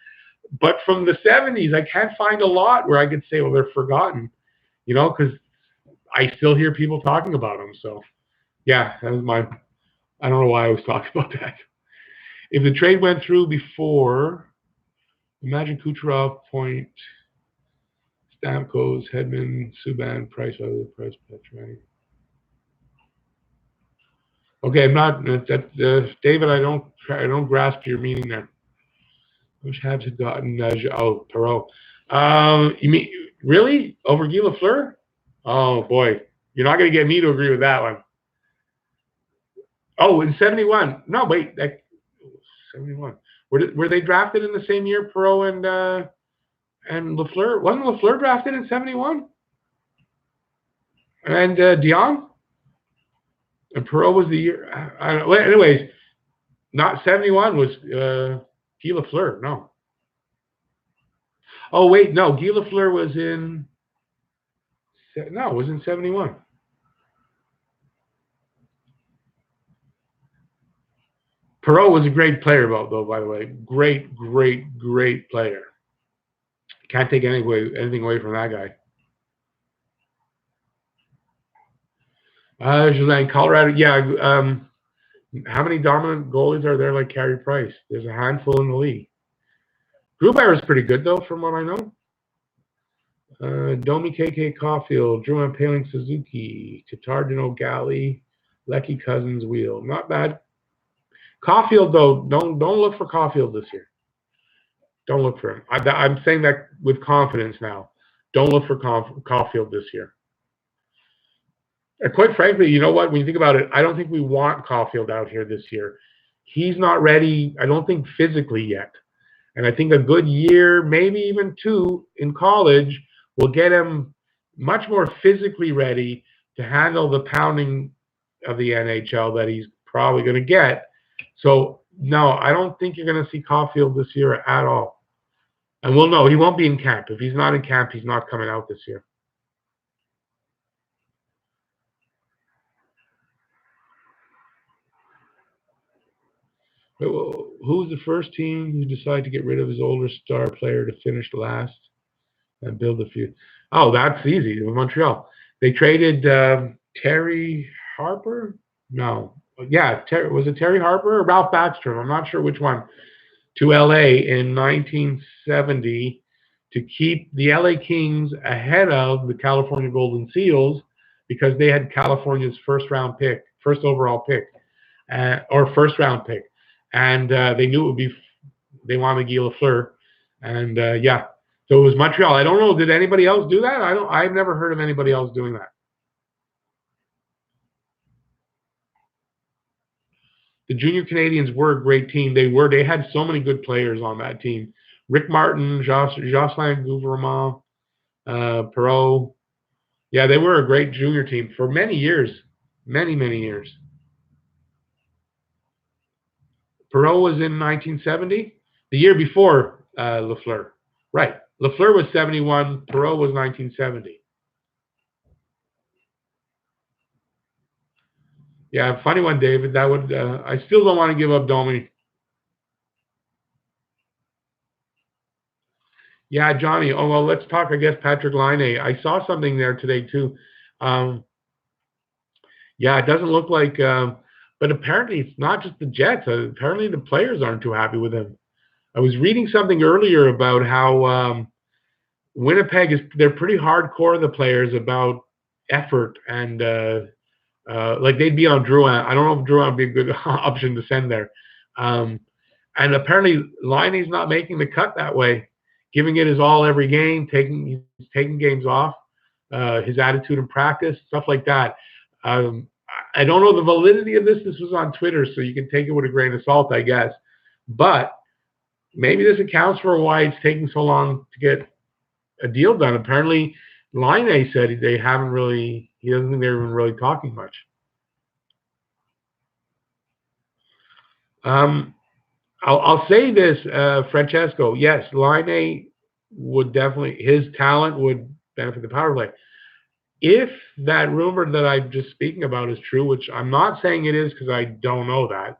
But from the 70s, I can't find a lot where I could say, well, they're forgotten, because I still hear people talking about them. So, yeah, that was I don't know why I was talking about that. If the trade went through before, imagine Kucherov, Point, Stamkos, Hedman, Subban, Price, Petry. Okay, I'm not, David, I don't grasp your meaning there. Which Habs had gotten Perreault. You mean really over Guy Lafleur? Oh boy, you're not going to get me to agree with that one. Oh, in 71. No, wait, 71. Were they drafted in the same year, Perreault and Lafleur? Wasn't Lafleur drafted in 71? And Dion? And Perreault was the year. Anyways, not 71 was Guy Lafleur. No. Oh wait, no. Guy Lafleur was in. No, it was in 71. Perreault was a great player, though. By the way, great player. Can't take anything away from that guy. Colorado. Yeah. How many dominant goalies are there like Carey Price? There's a handful in the league. Grubauer is pretty good, though, from what I know. Domi, KK, Caulfield, Drew Paling, Suzuki, Tatar, Galley, Lecky, Cousins, Wheel. Not bad. Caulfield, though, don't look for Caulfield this year. Don't look for him. I'm saying that with confidence now. Don't look for Caulfield this year. And quite frankly, you know what? When you think about it, I don't think we want Caulfield out here this year. He's not ready, I don't think, physically yet. And I think a good year, maybe even 2 in college, will get him much more physically ready to handle the pounding of the NHL that he's probably going to get. So, no, I don't think you're going to see Caulfield this year at all. And we'll know he won't be in camp. If he's not in camp, he's not coming out this year. Who was the first team who decided to get rid of his older star player to finish last and build a few? Oh, that's easy. Montreal. They traded Terry Harper. No, yeah, was it Terry Harper or Ralph Backstrom? I'm not sure which one. To LA in 1970 to keep the LA Kings ahead of the California Golden Seals because they had California's first overall pick, or first round pick, and they knew it would be. They wanted Guy Lafleur, and yeah, so it was Montreal. I don't know. Did anybody else do that? I've never heard of anybody else doing that. The Junior Canadians were a great team. They had so many good players on that team. Rick Martin, Jocelyn Gouvernement, Perot. Yeah, they were a great junior team for many years. Many years. Perot was in 1970, the year before Lafleur. Right. Lafleur was 71. Perot was 1970. Yeah, funny one, David. That would. I still don't want to give up Domi. Yeah, Johnny. Oh well, let's talk. I guess Patrick Laine. I saw something there today too. Um, yeah, it doesn't look like. But apparently, it's not just the Jets. Apparently, the players aren't too happy with him. I was reading something earlier about how Winnipeg they're pretty hardcore, the players, about effort and like they'd be on Drouin. I don't know if Drouin would be a good option to send there. Um, and apparently Liney's not making the cut that way, giving it his all every game, he's taking games off, his attitude in practice, stuff like that. Um, I don't know the validity of this. This was on Twitter, so you can take it with a grain of salt, I guess. But maybe this accounts for why it's taking so long to get a deal done. Apparently, Line said they haven't really. He doesn't think they're even really talking much. Um, I'll say this, Francesco. Yes, Line would definitely. His talent would benefit the power play. If that rumor that I'm just speaking about is true, which I'm not saying it is because I don't know that.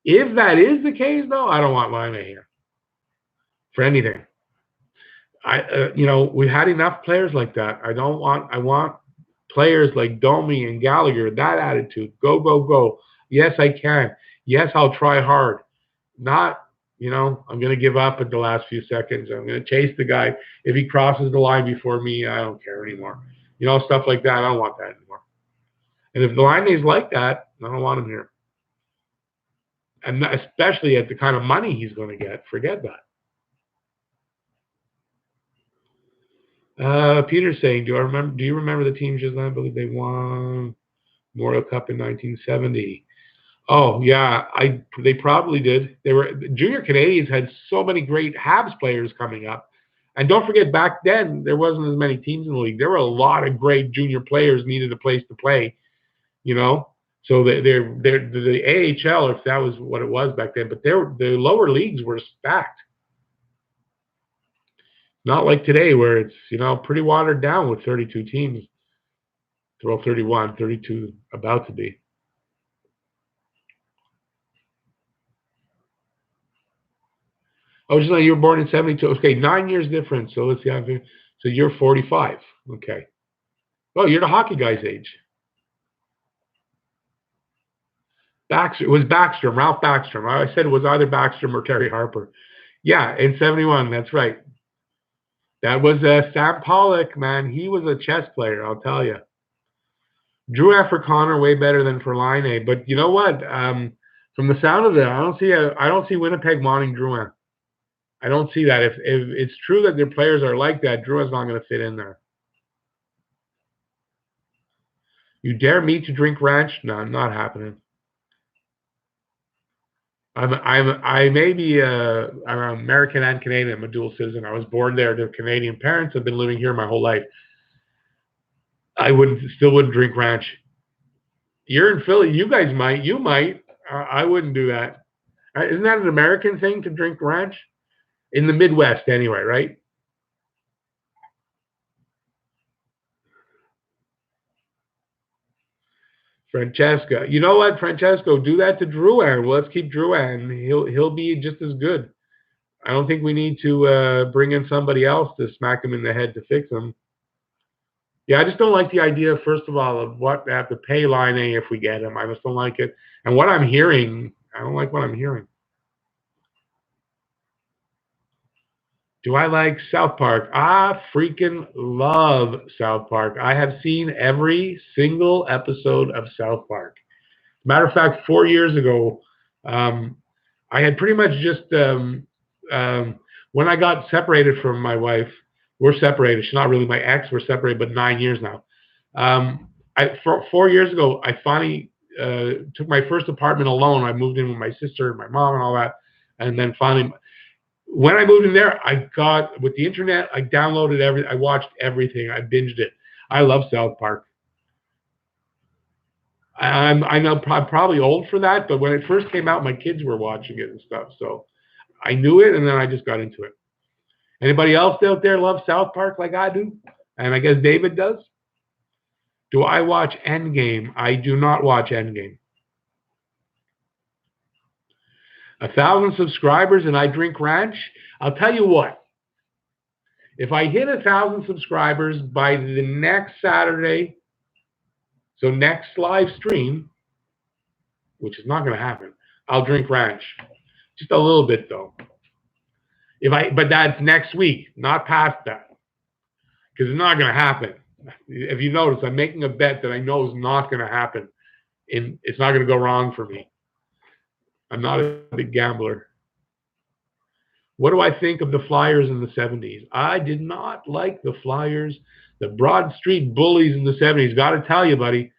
If that is the case, though, I don't want Line here for anything. We had enough players like that. I want players like Domi and Gallagher, that attitude. Go, go, go. Yes, I can. Yes, I'll try hard. Not, I'm going to give up at the last few seconds. I'm going to chase the guy. If he crosses the line before me, I don't care anymore. Stuff like that. I don't want that anymore. And if the line is like that, I don't want him here. And especially at the kind of money he's going to get. Forget that. Peter's saying, do you remember the team Giselle? I believe they won Memorial Cup in 1970. Oh yeah, they probably did. Junior Canadians had so many great Habs players coming up, and don't forget back then there wasn't as many teams in the league. There were a lot of great junior players needed a place to play. You know, so the AHL, if that was what it was back then, but the lower leagues were stacked. Not like today where it's pretty watered down with 32 teams. Well, 31, 32 about to be. Oh, just like you were born in 72. Okay, 9 years difference. So let's see. So you're 45. Okay. Oh, you're the hockey guy's age. It was Backstrom, Ralph Backstrom. I said it was either Backstrom or Terry Harper. Yeah, in 71. That's right. That was Sam Pollock, man. He was a chess player, I'll tell you. Drew for Connor way better than for Line. But you know what? From the sound of it, I don't see Winnipeg wanting Drouin. I don't see that. If it's true that their players are like that, Drouin's not going to fit in there. You dare me to drink ranch? No, not happening. I may be I'm American and Canadian. I'm a dual citizen. I was born there to Canadian parents. I've been living here my whole life. I still wouldn't drink ranch. You're in Philly. You guys might. You might. I wouldn't do that. Isn't that an American thing to drink ranch? In the Midwest, anyway, right? Francesca. You know what, Francesco? Do that to Drouin. Well, let's keep Drouin. He'll be just as good. I don't think we need to bring in somebody else to smack him in the head to fix him. Yeah, I just don't like the idea, first of all, of what they have to pay Line A if we get him. I just don't like it. And what I'm hearing, I don't like what I'm hearing. Do I like South Park? I freaking love South Park. I have seen every single episode of South Park. Matter of fact, 4 years ago, I had pretty much just when I got separated from my wife. We're separated. She's not really my ex. We're separated, but 9 years now. 4 years ago, I finally took my first apartment alone. I moved in with my sister and my mom and all that, and then finally, when I moved in there, I got with the internet. I downloaded everything. I watched everything. I binged it. I love South Park. I know I'm probably old for that, but when it first came out, my kids were watching it and stuff. So I knew it, and then I just got into it. Anybody else out there love South Park like I do? And I guess David does? Do I watch Endgame? I do not watch Endgame. 1,000 subscribers and I drink ranch? I'll tell you what. If I hit 1,000 subscribers by the next Saturday, so next live stream, which is not going to happen, I'll drink ranch. Just a little bit though. But that's next week, not past that. Because it's not going to happen. If you notice, I'm making a bet that I know is not going to happen. And it's not going to go wrong for me. I'm not a big gambler. What do I think of the Flyers in the 70s? I did not like the Flyers, the Broad Street Bullies in the 70s. Got to tell you, buddy.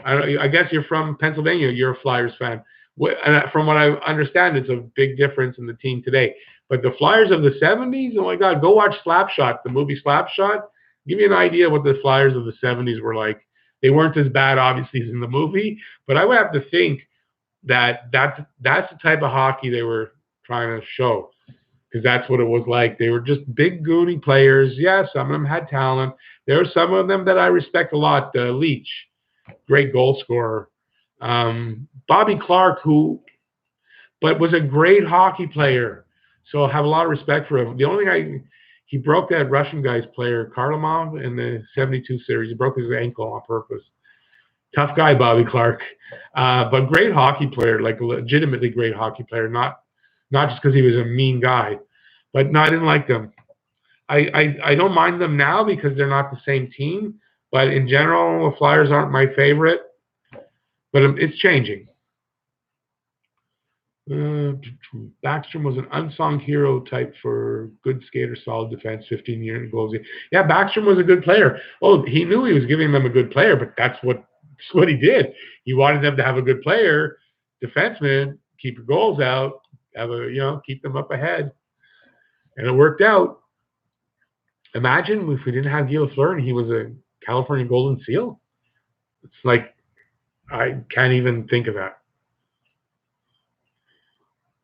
I guess you're from Pennsylvania. You're a Flyers fan. And from what I understand, it's a big difference in the team today. But the Flyers of the 70s, oh my God, go watch Slapshot, the movie Slapshot. Give you an idea what the Flyers of the 70s were like. They weren't as bad, obviously, as in the movie. But I would have to think that that's the type of hockey they were trying to show. Because that's what it was like. They were just big, goony players. Yeah, some of them had talent. There are some of them that I respect a lot. Leach, great goal scorer. Bobby Clark, but was a great hockey player. So I have a lot of respect for him. The only thing he broke that Russian guy's player, Karlamov, in the 72 series. He broke his ankle on purpose. Tough guy, Bobby Clark. But great hockey player, like a legitimately great hockey player, not just because he was a mean guy. But no, I didn't like them. I don't mind them now because they're not the same team. But in general, the Flyers aren't my favorite. But it's changing. Backstrom was an unsung hero type for good skater, solid defense, 15-year goals. Yeah, Backstrom was a good player. Oh, he knew he was giving them a good player, but that's what he did. He wanted them to have a good player, defenseman, keep your goals out, keep them up ahead, and it worked out. Imagine if we didn't have Guy Lafleur and he was a California Golden Seal. It's like I can't even think of that.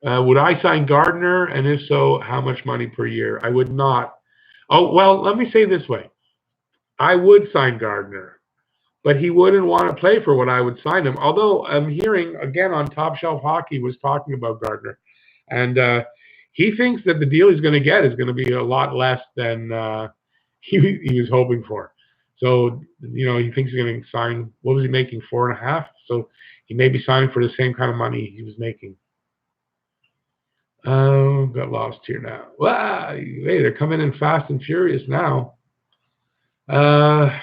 Would I sign Gardner? And if so, how much money per year? I would not. Oh, well, let me say this way. I would sign Gardner, but he wouldn't want to play for what I would sign him. Although I'm hearing, again, on Top Shelf Hockey was talking about Gardner. And he thinks that the deal he's going to get is going to be a lot less than he was hoping for. So, he thinks he's going to sign, what was he making, 4.5? So he may be signing for the same kind of money he was making. Oh, got lost here now. Wow, hey, they're coming in fast and furious now. I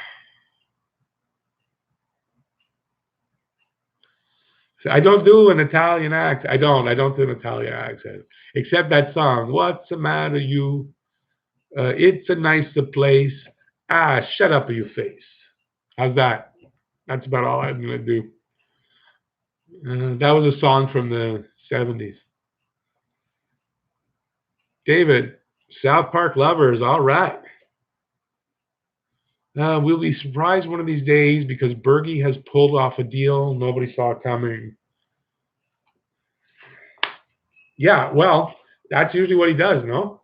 don't do an Italian accent. I don't do an Italian accent. Except that song, What's the Matter, You? It's a nicer place. Shut up, your face. How's that? That's about all I'm going to do. That was a song from the 70s. David, South Park lovers, all right. We'll be surprised one of these days because Bergie has pulled off a deal nobody saw coming. Yeah, well, that's usually what he does, no?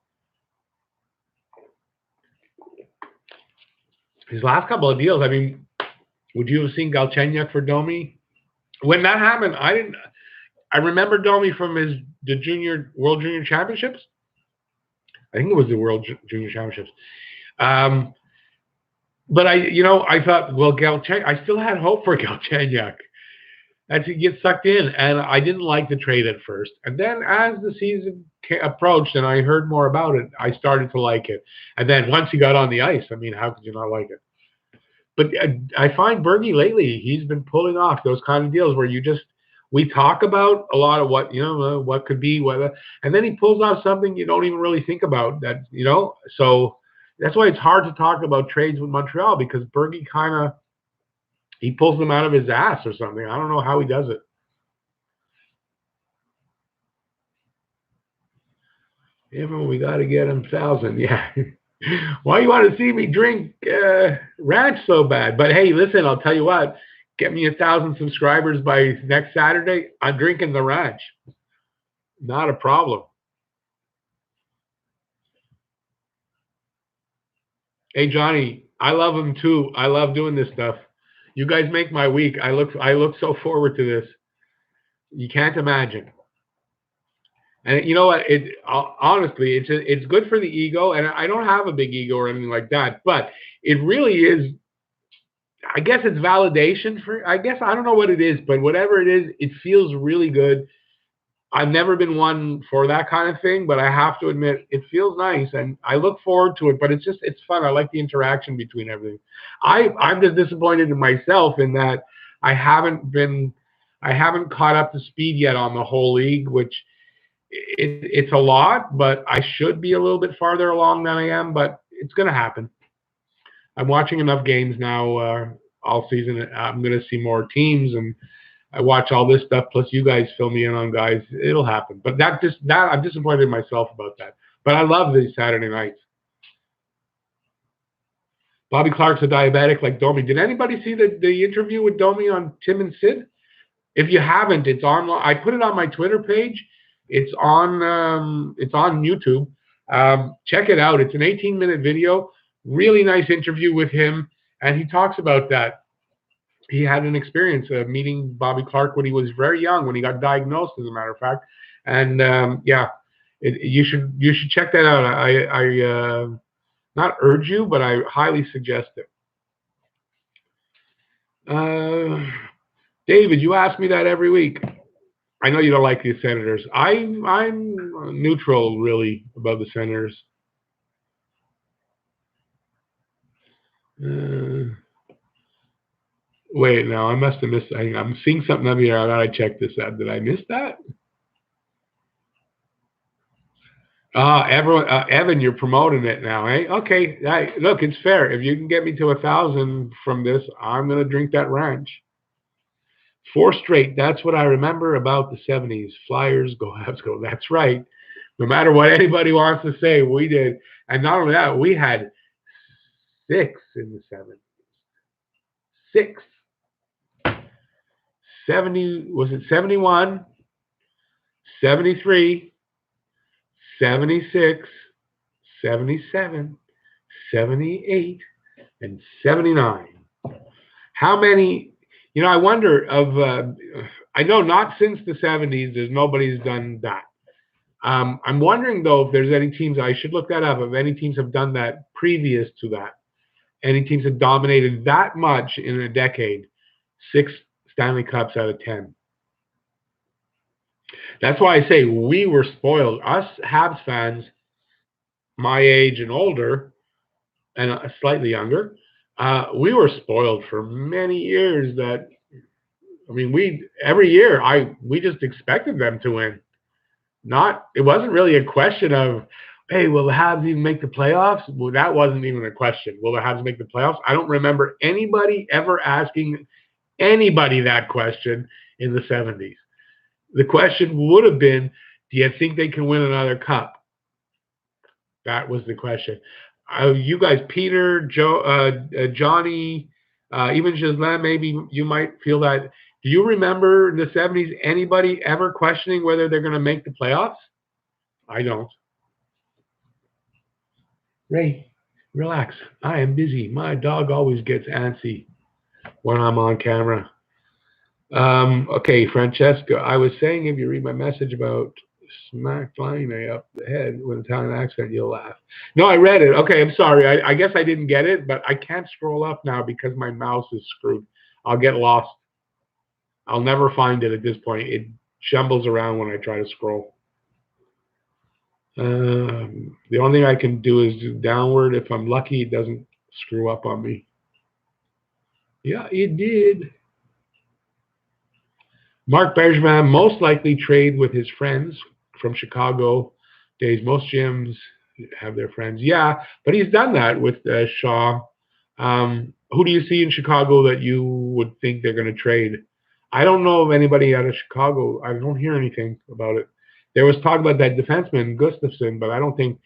His last couple of deals, I mean, would you have seen Galchenyuk for Domi? when that happened, I remember Domi from the World Junior Championships. I think it was the World Junior Championships. But I thought, well, I still had hope for Galchenyuk. And to get sucked in, and I didn't like the trade at first. And then as the season approached and I heard more about it, I started to like it. And then once he got on the ice, I mean, how could you not like it? But I find Bergie lately, he's been pulling off those kind of deals where we talk about a lot of what could be, whether, and then he pulls off something you don't even really think about so that's why it's hard to talk about trades with Montreal, because Bergie he pulls them out of his ass or something. I don't know how he does it. Even we got to get him 1,000. Yeah. Why you want to see me drink ranch so bad? But hey, listen, I'll tell you what. Get me 1,000 subscribers by next Saturday. I'm drinking the ranch. Not a problem. Hey, Johnny, I love him too. I love doing this stuff. You guys make my week. I look so forward to this. You can't imagine. And you know what? Honestly, it's good for the ego, and I don't have a big ego or anything like that. But it really is. I guess it's validation for. I guess I don't know what it is, but whatever it is, it feels really good. I've never been one for that kind of thing, but I have to admit it feels nice, and I look forward to it. But it's fun. I like the interaction between everything. I'm just disappointed in myself in that I haven't caught up to speed yet on the whole league, which it's a lot, but I should be a little bit farther along than I am. But it's going to happen. I'm watching enough games now all season. I'm going to see more teams, and I watch all this stuff. Plus, you guys fill me in on guys. It'll happen. But that I'm disappointed in myself about that. But I love these Saturday nights. Bobby Clark's a diabetic like Domi. Did anybody see the interview with Domi on Tim and Sid? If you haven't, it's on. I put it on my Twitter page. It's on YouTube. Check it out. It's an 18-minute video. Really nice interview with him, and he talks about that. He had an experience of meeting Bobby Clark when he was very young, when he got diagnosed, as a matter of fact. And you should check that out. I not urge you, but I highly suggest it. David, you ask me that every week. I know you don't like the Senators. I'm neutral, really, about the Senators. Wait, no, I must have missed. I'm seeing something up here. I gotta check this out. Did I miss that? Everyone, Evan, you're promoting it now, eh? Okay, look, it's fair. If you can get me to 1,000 from this, I'm gonna drink that ranch. 4 straight. That's what I remember about the 70s. Flyers, go Habs, go. That's right. No matter what anybody wants to say, we did. And not only that, we had 6 in the 70s. 6. 70, was it 71, 73, 76, 77, 78, and 79. How many, I wonder I know not since the 70s, nobody's done that. I'm wondering, though, if there's any teams, I should look that up, if any teams have done that previous to that. Any teams have dominated that much in a decade. 6 Stanley Cups out of 10. That's why I say we were spoiled. Us Habs fans, my age and older, and slightly younger, we were spoiled for many years. Every year we just expected them to win. It wasn't really a question of, hey, will the Habs even make the playoffs? Well, that wasn't even a question. Will the Habs make the playoffs? I don't remember anybody ever asking anybody that question in the 70s. The question would have been, do you think they can win another cup? That was the question. You guys, Peter, Joe, Johnny, even Gislain, maybe you might feel that. Do you remember in the 70s anybody ever questioning whether they're going to make the playoffs? I don't. Ray, relax. I am busy. My dog always gets antsy when I'm on camera. Okay, Francesca, I was saying if you read my message about smack flying up the head with an Italian accent, you'll laugh. No, I read it. Okay, I'm sorry. I guess I didn't get it, but I can't scroll up now because my mouse is screwed. I'll get lost. I'll never find it at this point. It jumbles around when I try to scroll. The only thing I can do is do downward. If I'm lucky, it doesn't screw up on me. Yeah, it did. Mark Bergevin most likely trade with his friends from Chicago days. Most gyms have their friends. Yeah, but he's done that with Shaw. Who do you see in Chicago that you would think they're going to trade? I don't know of anybody out of Chicago. I don't hear anything about it. There was talk about that defenseman Gustafson, but I don't think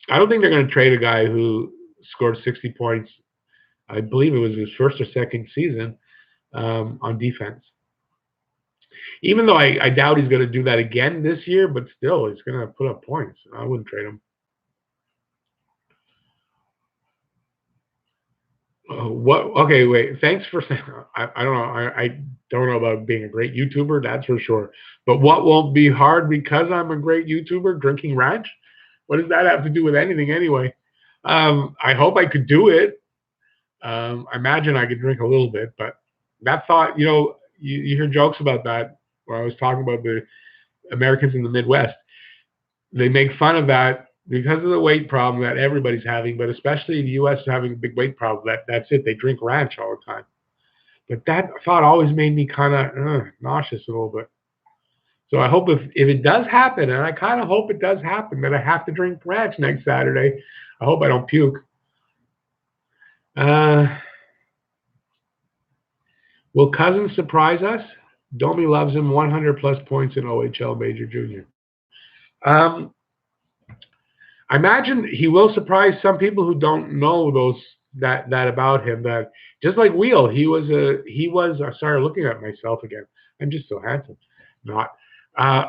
they're going to trade a guy who scored 60 points. I believe it was his first or second season on defense. Even though I doubt he's going to do that again this year, but still, he's going to put up points. I wouldn't trade him. What? Okay, wait. Thanks for saying. I don't know. I don't know about being a great YouTuber. That's for sure. But what won't be hard because I'm a great YouTuber? Drinking ranch? What does that have to do with anything anyway? I hope I could do it. I imagine I could drink a little bit, but that thought, you hear jokes about that. Where I was talking about the Americans in the Midwest. They make fun of that because of the weight problem that everybody's having, but especially the U.S. is having a big weight problem. That's it. They drink ranch all the time. But that thought always made me kind of nauseous a little bit. So I hope if it does happen, and I kind of hope it does happen, that I have to drink ranch next Saturday. I hope I don't puke. Uh, will Cousins surprise us? Domi loves him. 100 plus points in OHL Major Junior. Um, I imagine he will surprise some people who don't know that about him. That just like Wheel, he was. Sorry, looking at myself again. I'm just so handsome. Not uh,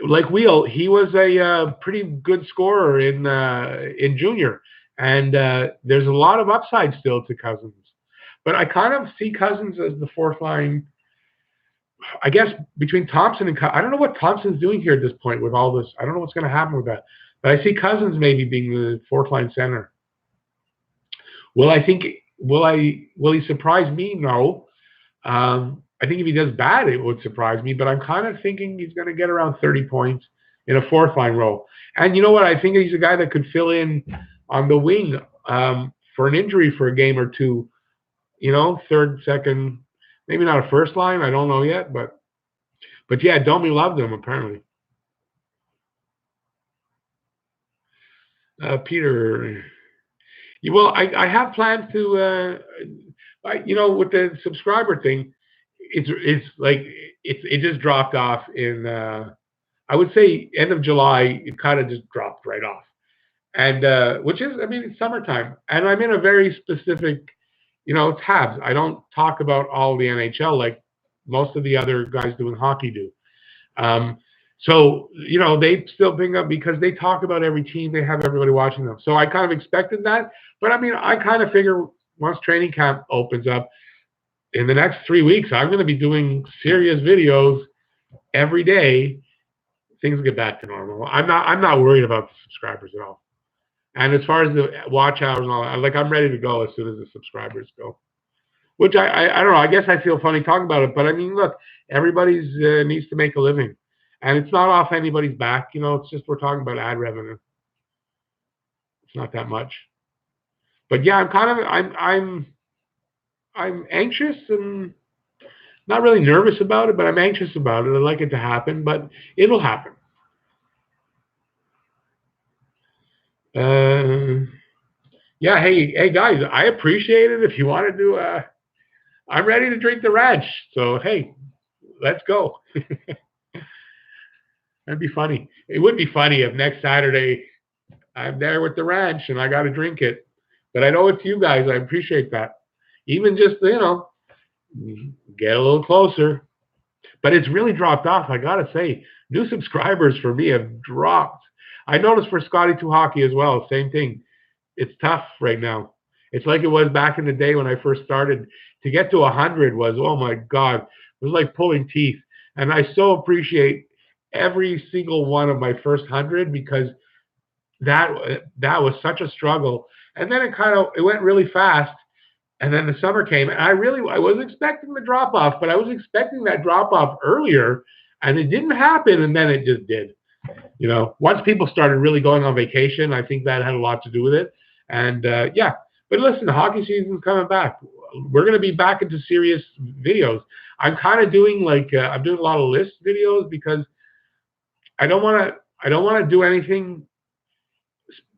like Wheel. He was a pretty good scorer in junior, and there's a lot of upside still to Cousins. But I kind of see Cousins as the fourth line. I guess between Thompson and I don't know what Thompson's doing here at this point with all this. I don't know what's going to happen with that. But I see Cousins maybe being the fourth line center. Will I think? Will he surprise me? No. I think if he does bad, it would surprise me. But I'm kind of thinking he's going to get around 30 points in a fourth line role. And you know what? I think he's a guy that could fill in on the wing for an injury for a game or two. Third, second, maybe not a first line. I don't know yet, but yeah, Domi loved him apparently. Peter, well, I have plans to, with the subscriber thing, it's like it just dropped off in, I would say end of July. It kind of just dropped right off, and which is, I mean, it's summertime, and I'm in a very specific, it's Habs. I don't talk about all the NHL like most of the other guys doing hockey do. Um, so, they still bring up because they talk about every team, they have everybody watching them. So I kind of expected that. But I mean, I kind of figure once training camp opens up in the next 3 weeks, I'm going to be doing serious videos every day. Things get back to normal. I'm not worried about the subscribers at all. And as far as the watch hours and all that, like I'm ready to go as soon as the subscribers go. Which I don't know. I guess I feel funny talking about it, but I mean, look, everybody's needs to make a living, and it's not off anybody's back. It's just we're talking about ad revenue. It's not that much, but yeah, I'm anxious and not really nervous about it, but I'm anxious about it. I like it to happen, but it'll happen. Yeah, hey guys, I appreciate it. If you want to do, I'm ready to drink the ranch. So hey, let's go. That'd be funny. It would be funny if next Saturday I'm there with the ranch and I got to drink it. But I know it's you guys. I appreciate that. Even just, get a little closer. But it's really dropped off. I got to say, new subscribers for me have dropped. I noticed for Scotty 2 Hockey as well. Same thing. It's tough right now. It's like it was back in the day when I first started. To get to 100 was, oh my God, it was like pulling teeth. And I so appreciate every single one of my first 100 because that was such a struggle. And then it went really fast. And then the summer came, and I was expecting the drop off, but I was expecting that drop off earlier, and it didn't happen, and then it just did. Once people started really going on vacation, I think that had a lot to do with it. And yeah, but listen, the hockey season's coming back. We're going to be back into serious videos. I'm kind of doing I'm doing a lot of list videos because I don't want to do anything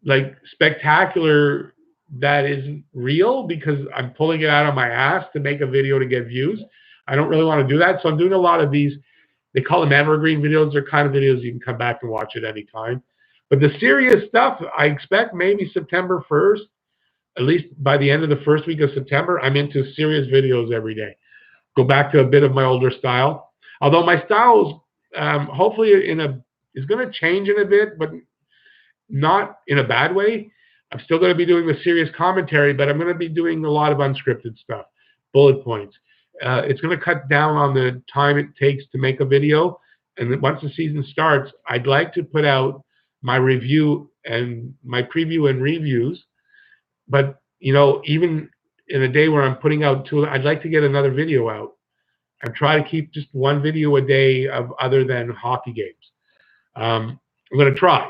like spectacular that isn't real because I'm pulling it out of my ass to make a video to get views. I don't really want to do that. So I'm doing a lot of these. They call them evergreen videos. They're kind of videos you can come back and watch at any time. But the serious stuff, I expect maybe September 1st, at least by the end of the first week of September, I'm into serious videos every day. Go back to a bit of my older style. Although my style is hopefully is going to change in a bit, but not in a bad way. I'm still going to be doing the serious commentary, but I'm going to be doing a lot of unscripted stuff, bullet points. It's going to cut down on the time it takes to make a video. And then once the season starts, I'd like to put out my review and my preview and reviews. But, even in a day where I'm putting out two, I'd like to get another video out and try to keep just one video a day of other than hockey games. I'm going to try.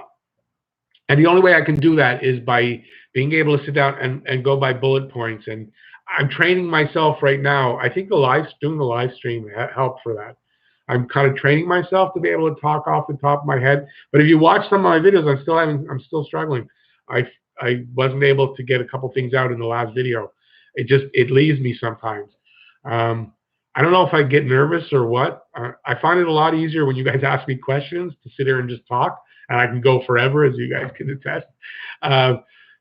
And the only way I can do that is by being able to sit down and go by bullet points. And I'm training myself right now. I think doing the live stream helped for that. I'm kind of training myself to be able to talk off the top of my head. But if you watch some of my videos, I'm still struggling. I wasn't able to get a couple things out in the last video. It leaves me sometimes. I don't know if I get nervous or what. I find it a lot easier when you guys ask me questions to sit here and just talk. And I can go forever, as you guys can attest.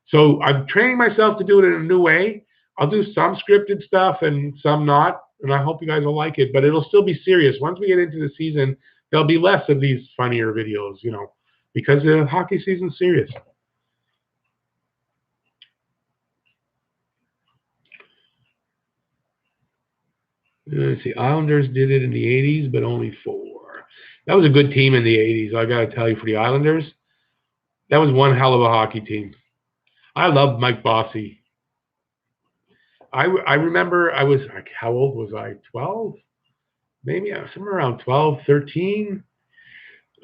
So I'm training myself to do it in a new way. I'll do some scripted stuff and some not, and I hope you guys will like it. But it'll still be serious. Once we get into the season, there'll be less of these funnier videos, because the hockey season's serious. Let's see. Islanders did it in the 80s, but only 4. That was a good team in the 80s. I got to tell you, for the Islanders, that was one hell of a hockey team. I loved Mike Bossy. I remember I was like, how old was I? 12? Maybe somewhere around 12, 13.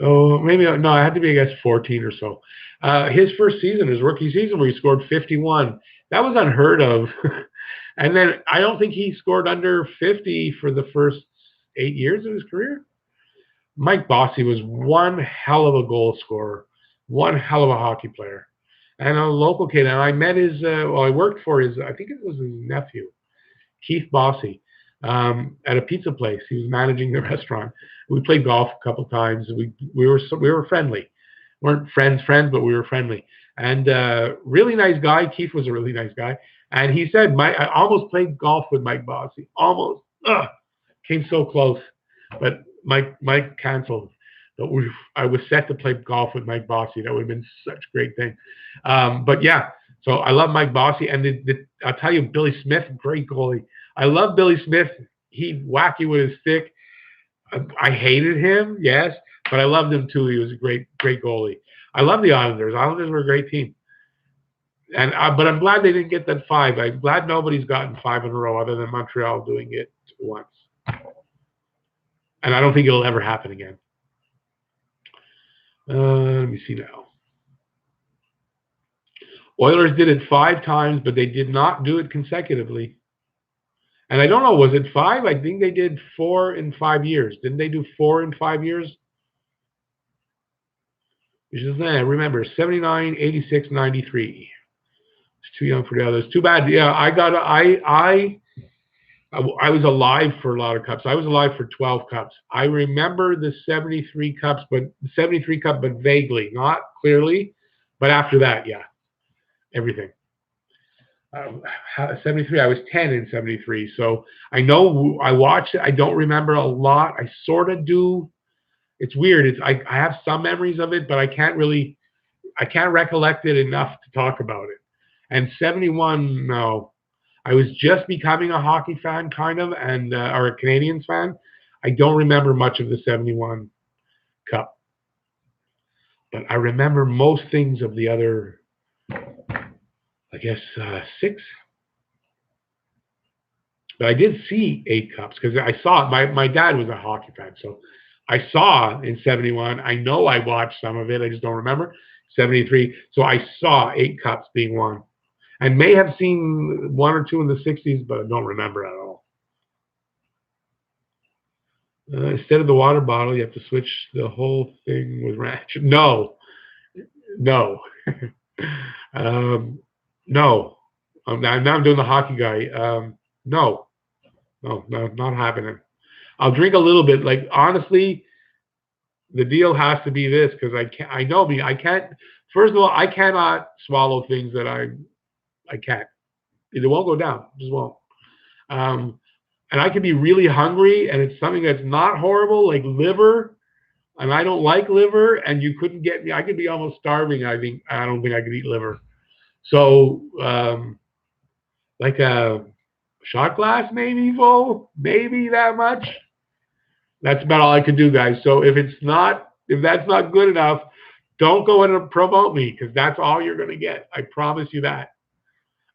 Oh, maybe, no, I had to be, I guess, 14 or so. His first season, his rookie season, where he scored 51, that was unheard of. And then I don't think he scored under 50 for the first 8 years of his career. Mike Bossy was one hell of a goal scorer, one hell of a hockey player, and a local kid. And I met I worked for I think it was his nephew, Keith Bossy, at a pizza place. He was managing the restaurant. We played golf a couple times. We were friendly. Weren't friends, but we were friendly. And really nice guy. Keith was a really nice guy. And he said, I almost played golf with Mike Bossy. Almost. Came so close. But Mike canceled. But I was set to play golf with Mike Bossy. That would have been such a great thing. But yeah, so I love Mike Bossy. And I'll tell you, Billy Smith, great goalie. I love Billy Smith. He's wacky with his stick. I hated him, yes, but I loved him too. He was a great goalie. I love the Islanders. Islanders were a great team. But I'm glad they didn't get that 5. I'm glad nobody's gotten 5 in a row other than Montreal doing it once. And I don't think it'll ever happen again. Let me see now. Oilers did it 5 times, but they did not do it consecutively. And I don't know, was it 5? I think they did 4 in 5 years. Didn't they do 4 in 5 years? Which is, remember, 79, 86, 93. It's too young for the others. Too bad. Yeah, I was alive for a lot of cups. I was alive for 12 cups. I remember the 73 cups, but vaguely, not clearly. But after that, yeah, everything. 73. I was 10 in 73. So I know I watched it. I don't remember a lot. I sort of do. It's weird. I have some memories of it, but I can't recollect it enough to talk about it. And 71, no. I was just becoming a hockey fan, kind of, and or a Canadians fan. I don't remember much of the 71 Cup. But I remember most things of the other, I guess, 6. But I did see 8 Cups because I saw it. My dad was a hockey fan, so I saw in 71. I know I watched some of it. I just don't remember. 73. So I saw 8 Cups being won. I may have seen 1 or 2 in the 60s, but I don't remember at all. Instead of the water bottle, you have to switch the whole thing with ranch. No. No. No. Now I'm doing the hockey guy. No. No, not happening. I'll drink a little bit. Like, honestly, the deal has to be this because I know me. I can't. First of all, I cannot swallow things that I can't. It won't go down. It just won't. And I could be really hungry, and it's something that's not horrible, like liver, and I don't like liver, and you couldn't get me. I could be almost starving. I don't think I could eat liver. So, like a shot glass, maybe full, maybe that much. That's about all I can do, guys. So if that's not good enough, don't go in and promote me because that's all you're going to get. I promise you that.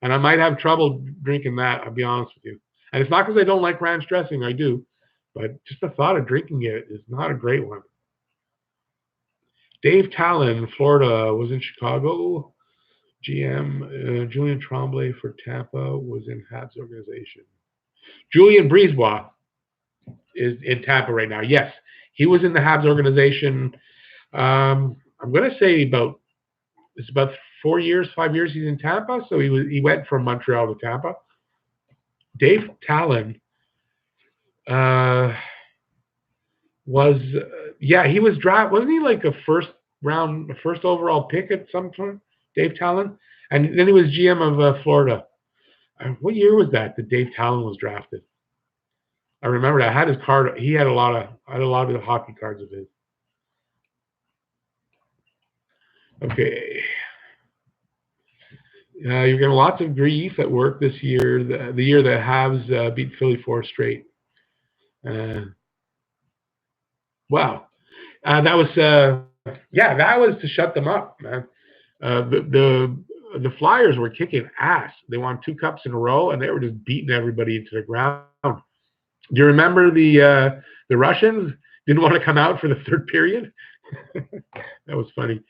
And I might have trouble drinking that. I'll be honest with you. And it's not because I don't like ranch dressing. I do. But just the thought of drinking it is not a great one. Dave Talon, Florida, was in Chicago. GM Julian Tremblay for Tampa was in Habs organization. Julien BriseBois is in Tampa right now. Yes, he was in the Habs organization. I'm going to say it's about 4 years, 5 years he's in Tampa. So he went from Montreal to Tampa. Dave Talon was he was drafted. Wasn't he like a first overall pick at some point? Dave Talon, and then he was GM of Florida. What year was that Dave Talon was drafted? I remember I had his card. He had a lot of the hockey cards of his. Okay. You're getting lots of grief at work this year. The year that Habs beat Philly 4 straight. Wow. That was that was to shut them up, man. The Flyers were kicking ass. They won 2 cups in a row, and they were just beating everybody into the ground. Do you remember the Russians didn't want to come out for the third period? That was funny.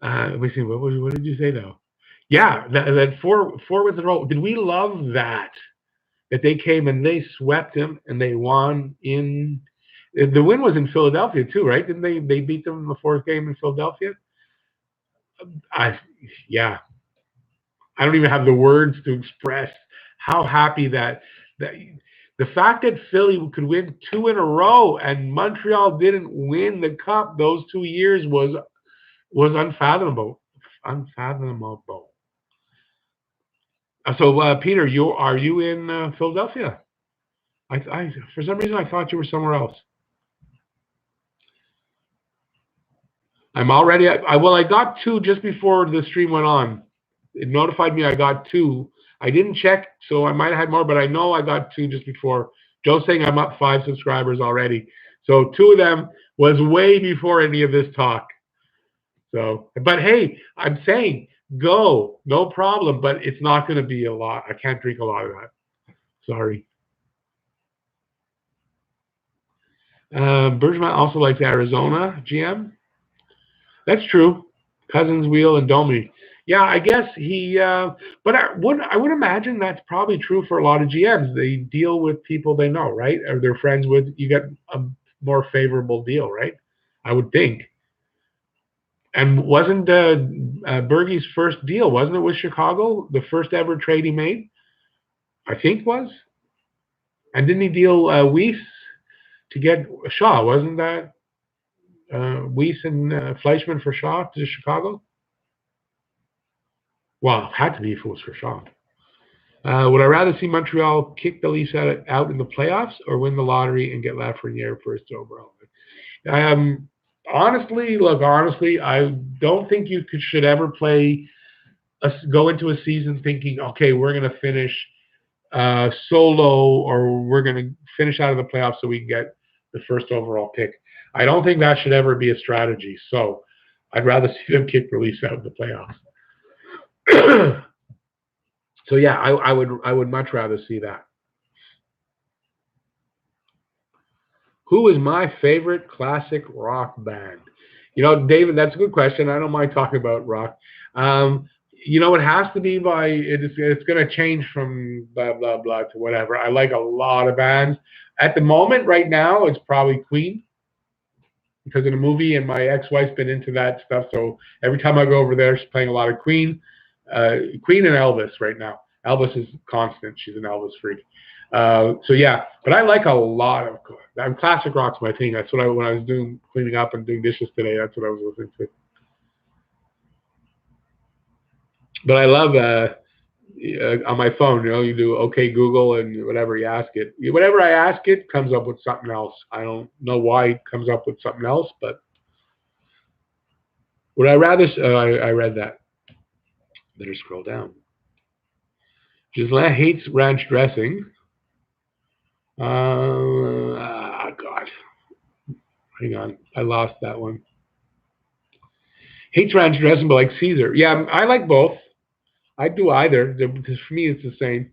Let me see. What did you say though? Yeah, that four wins in a row. Did we love that they came and they swept him and they won in? The win was in Philadelphia too, right? Didn't they beat them in the 4th game in Philadelphia? I don't even have the words to express how happy that the fact that Philly could win 2 in a row and Montreal didn't win the cup those 2 years was unfathomable. Unfathomable. So, Peter, are you in Philadelphia? I for some reason I thought you were somewhere else. I'm already. I got 2 just before the stream went on. It notified me I got 2. I didn't check, so I might have had more, but I know I got 2 just before. Joe's saying I'm up 5 subscribers already. So 2 of them was way before any of this talk. So, but hey, I'm saying go, no problem, but it's not going to be a lot. I can't drink a lot of that. Sorry. Bergman also likes Arizona GM. That's true. Cousins, Wheel, and Domi. Yeah, I guess he. But I would imagine that's probably true for a lot of GMs. They deal with people they know, right? Or they're friends with. You get a more favorable deal, right? I would think. And wasn't Bergie's first deal? Wasn't it with Chicago? The first ever trade he made, I think was. And didn't he deal Weiss to get Shaw? Wasn't that Weiss and Fleischman for Shaw to Chicago? Well, it had to be if it was for Shaw. Would I rather see Montreal kick the Leafs out in the playoffs or win the lottery and get Lafreniere first overall? Honestly, I don't think you should ever play go into a season thinking, okay, we're going to finish so low, or we're going to finish out of the playoffs so we can get the first overall pick. I don't think that should ever be a strategy. So I'd rather see them kick release out of the playoffs. So yeah, I would much rather see that. Who is my favorite classic rock band? David, that's a good question. I don't mind talking about rock. It has to be it's going to change from blah, blah, blah to whatever. I like a lot of bands. At the moment, right now, it's probably Queen because of the movie, and my ex-wife's been into that stuff. So every time I go over there, she's playing a lot of Queen. Queen and Elvis right now. Elvis is constant. She's an Elvis freak. So yeah, but I like a lot of classic rock's my thing. That's what when I was doing cleaning up and doing dishes today, that's what I was listening to. But I love on my phone, you do OK Google and whatever you ask it. Whatever I ask it comes up with something else. I don't know why it comes up with something else, but would I rather? I read that. Better scroll down. Giselle hates ranch dressing. God. Hang on. I lost that one. Hates ranch dressing, but like Caesar. Yeah, I like both. I'd do either, because for me it's the same.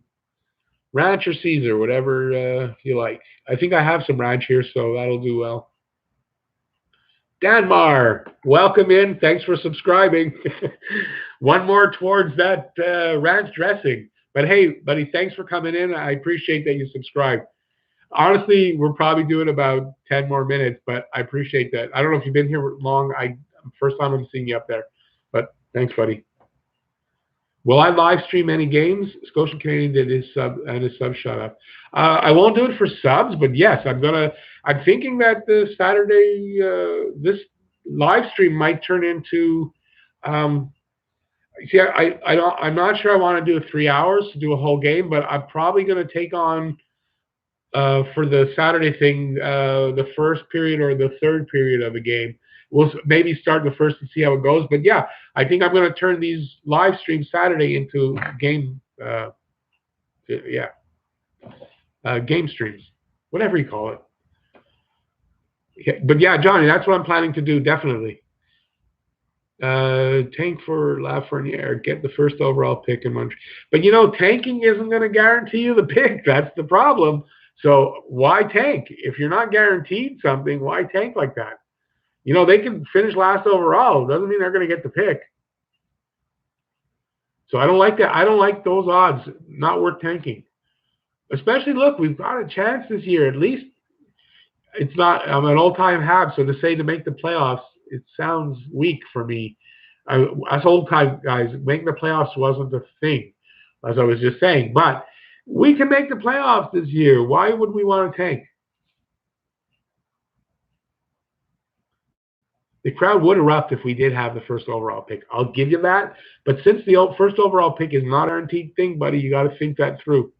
Ranch or Caesar, whatever you like. I think I have some ranch here, so that'll do well. Danmar, welcome in. Thanks for subscribing. One more towards that ranch dressing. But hey, buddy, thanks for coming in. I appreciate that you subscribed. Honestly, we're probably doing about 10 more minutes, but I appreciate that. I don't know if you've been here long. First time I'm seeing you up there. But thanks, buddy. Will I live stream any games? Scotian Canadian did his sub shut up. I won't do it for subs, but yes, I'm thinking that the Saturday this live stream might turn into. I'm not sure I want to do 3 hours to do a whole game, but I'm probably going to take on for the Saturday thing the first period or the third period of the game. We'll maybe start the first and see how it goes. But yeah, I think I'm going to turn these live streams Saturday into game, game streams, whatever you call it. Okay. But yeah, Johnny, that's what I'm planning to do, definitely. Tank for Lafreniere, get the first overall pick in Montreal. But tanking isn't going to guarantee you the pick. That's the problem. So why tank? If you're not guaranteed something, why tank like that? They can finish last overall. Doesn't mean they're going to get the pick. So I don't like that. I don't like those odds. Not worth tanking. Especially, look, we've got a chance this year. At least it's not. I'm an all-time Habs, so to say to make the playoffs, it sounds weak for me. Us old-time guys, making the playoffs wasn't a thing, as I was just saying. But we can make the playoffs this year. Why would we want to tank? The crowd would erupt if we did have the first overall pick. I'll give you that. But since the first overall pick is not a guaranteed thing, buddy, you got to think that through.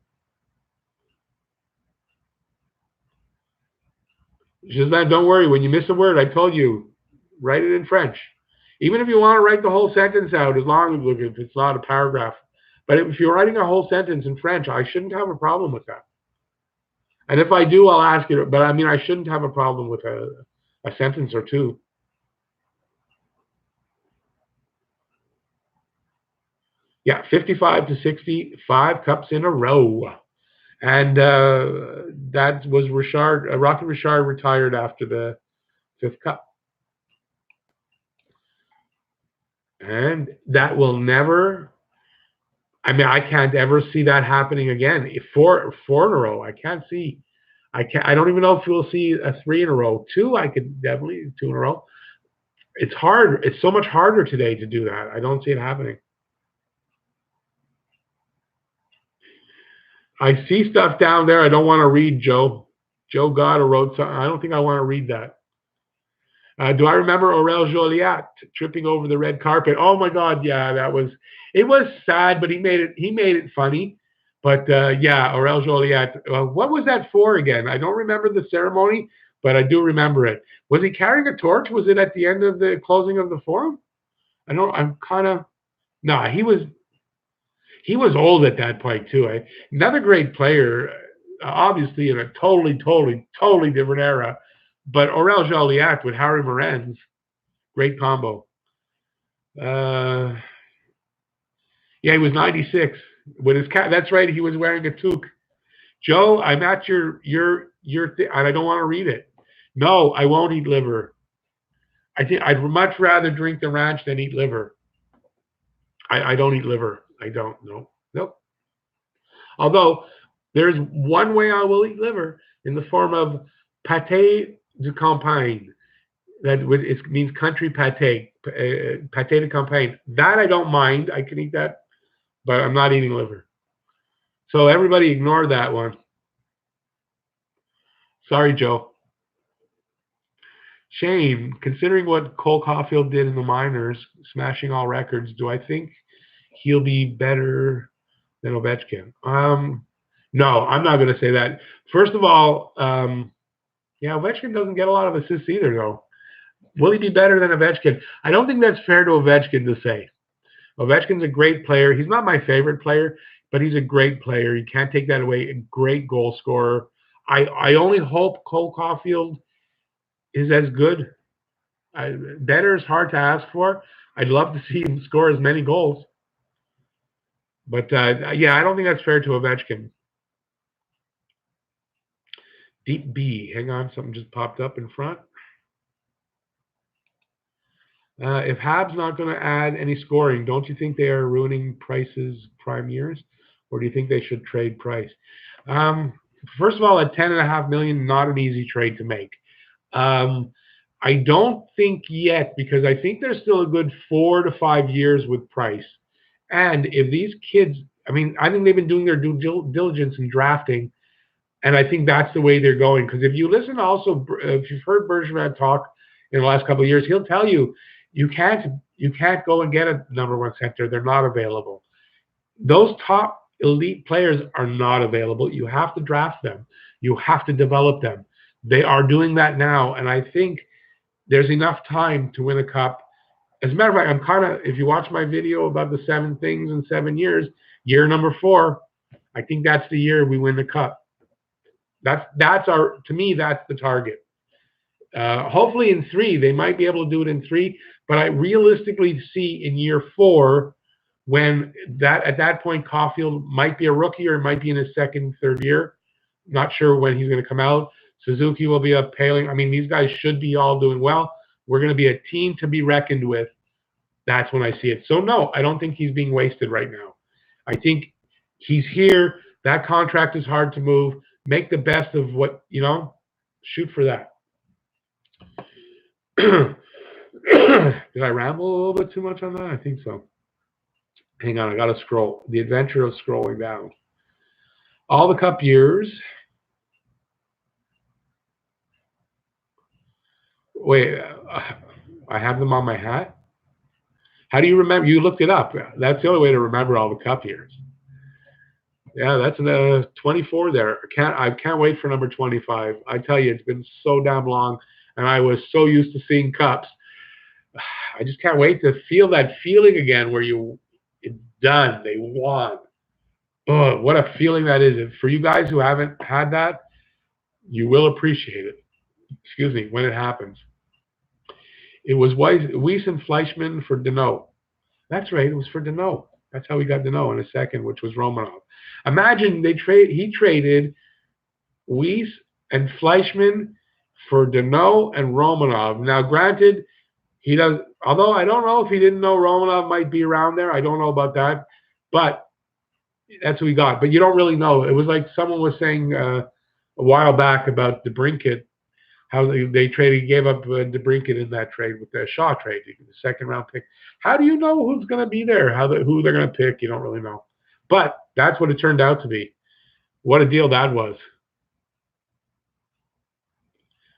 Just that, don't worry. When you miss a word, I told you, write it in French. Even if you want to write the whole sentence out, as long as if it's not a paragraph. But if you're writing a whole sentence in French, I shouldn't have a problem with that. And if I do, I'll ask it. But I shouldn't have a problem with a sentence or two. Yeah, 55 to 65 cups in a row. And that was Richard. Rocky Richard retired after the 5th cup. And that will never, I can't ever see that happening again. Four in a row, I can't see. I don't even know if we'll see a 3 in a row. 2, I could definitely, 2 in a row. It's hard. It's so much harder today to do that. I don't see it happening. I see stuff down there I don't want to read, Joe. Joe Gotta wrote something. I don't think I want to read that. Do I remember Aurel Joliat tripping over the red carpet? Oh my God, yeah, it was sad, but he made it funny. But yeah, Aurel Joliat. What was that for again? I don't remember the ceremony, but I do remember it. Was he carrying a torch? Was it at the end of the closing of the forum? I'm kind of No, he was old at that point too. Another great player, obviously in a totally different era, but Aurel Joliat with Harry Morenz, great combo. Yeah, he was 96 with his cat. That's right, he was wearing a toque. Joe, I'm at your and I don't want to read it. No, I won't eat liver. I think I'd much rather drink the ranch than eat liver. I don't eat liver. I don't. No. Nope. Although there's one way I will eat liver in the form of pâté de campagne. That it means country pâté, pâté de campagne. That I don't mind. I can eat that, but I'm not eating liver. So everybody ignore that one. Sorry, Joe. Shane, considering what Cole Caulfield did in the minors, smashing all records, do I think he'll be better than Ovechkin? No, I'm not going to say that. First of all, yeah, Ovechkin doesn't get a lot of assists either, though. Will he be better than Ovechkin? I don't think that's fair to Ovechkin to say. Ovechkin's a great player. He's not my favorite player, but he's a great player. You can't take that away. A great goal scorer. I only hope Cole Caulfield is as good. Better is hard to ask for. I'd love to see him score as many goals. But, yeah, I don't think that's fair to Ovechkin. Deep B. Hang on, something just popped up in front. If Habs not going to add any scoring, don't you think they are ruining Price's prime years? Or do you think they should trade Price? First of all, at $10.5 million, not an easy trade to make. I don't think yet, because I think there's still a good 4 to 5 years with Price. And if these kids, I think they've been doing their due diligence in drafting, and I think that's the way they're going. Because if you listen also, if you've heard Bergevin talk in the last couple of years, he'll tell you, you can't go and get a number one center. They're not available. Those top elite players are not available. You have to draft them. You have to develop them. They are doing that now, and I think there's enough time to win a cup. As a matter of fact, if you watch my video about the 7 things in 7 years, year number 4, I think that's the year we win the cup. To me, that's the target. Hopefully in 3, they might be able to do it in 3, but I realistically see in year 4, when at that point Caulfield might be a rookie or might be in his second, third year. Not sure when he's going to come out. Suzuki will be up Paling. These guys should be all doing well. We're going to be a team to be reckoned with. That's when I see it. So no, I don't think he's being wasted right now. I think he's here. That contract is hard to move. Make the best of what, shoot for that. Did I ramble a little bit too much on that? I think so. Hang on, I got to scroll. The adventure of scrolling down. All the cup years. Wait, I have them on my hat? How do you remember? You looked it up. That's the only way to remember all the cup years. Yeah, that's 24 there. I can't wait for number 25. I tell you, it's been so damn long, and I was so used to seeing cups. I just can't wait to feel that feeling again where it's done. They won. Oh, what a feeling that is. For you guys who haven't had that, you will appreciate it. Excuse me, when it happens. It was Weiss and Fleischmann for Deneau. That's right, it was for Deneau. That's how we got Deneau in a second, which was Romanov. Imagine he traded Weiss and Fleischmann for Deneau and Romanov. Now, granted, although I don't know if he didn't know Romanov might be around there. I don't know about that. But that's what we got. But you don't really know. It was like someone was saying a while back about DeBrincat, how they gave up DeBrincat in that trade with the Shaw trade, the second-round pick. How do you know who's going to be there? Who they're going to pick? You don't really know. But that's what it turned out to be. What a deal that was.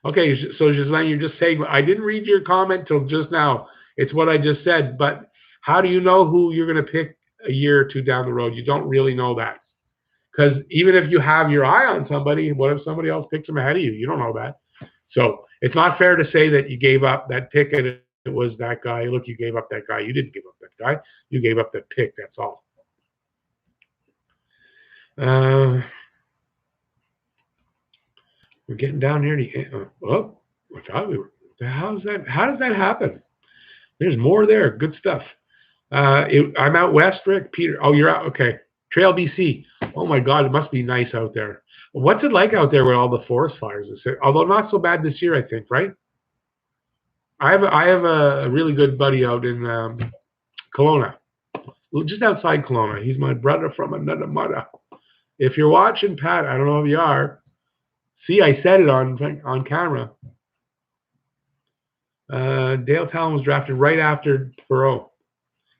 Okay, so Ghislaine, you're just saying, I didn't read your comment till just now. It's what I just said. But how do you know who you're going to pick a year or two down the road? You don't really know that. Because even if you have your eye on somebody, what if somebody else picks them ahead of you? You don't know that. So it's not fair to say that you gave up that pick at it was that guy. Look, you gave up that guy. You didn't give up that guy. You gave up that pick. That's all. We're getting down here to I thought we were. How does that happen? There's more there. Good stuff. I'm out west, Rick. Peter. Oh, you're out. Okay. Trail BC. Oh my God, it must be nice out there. What's it like out there with all the forest fires? Although not so bad this year, I think. Right? I have a really good buddy out in Kelowna, just outside Kelowna. He's my brother from another mother. If you're watching, Pat, I don't know if you are. See, I said it on camera. Dale Talon was drafted right after Perreault.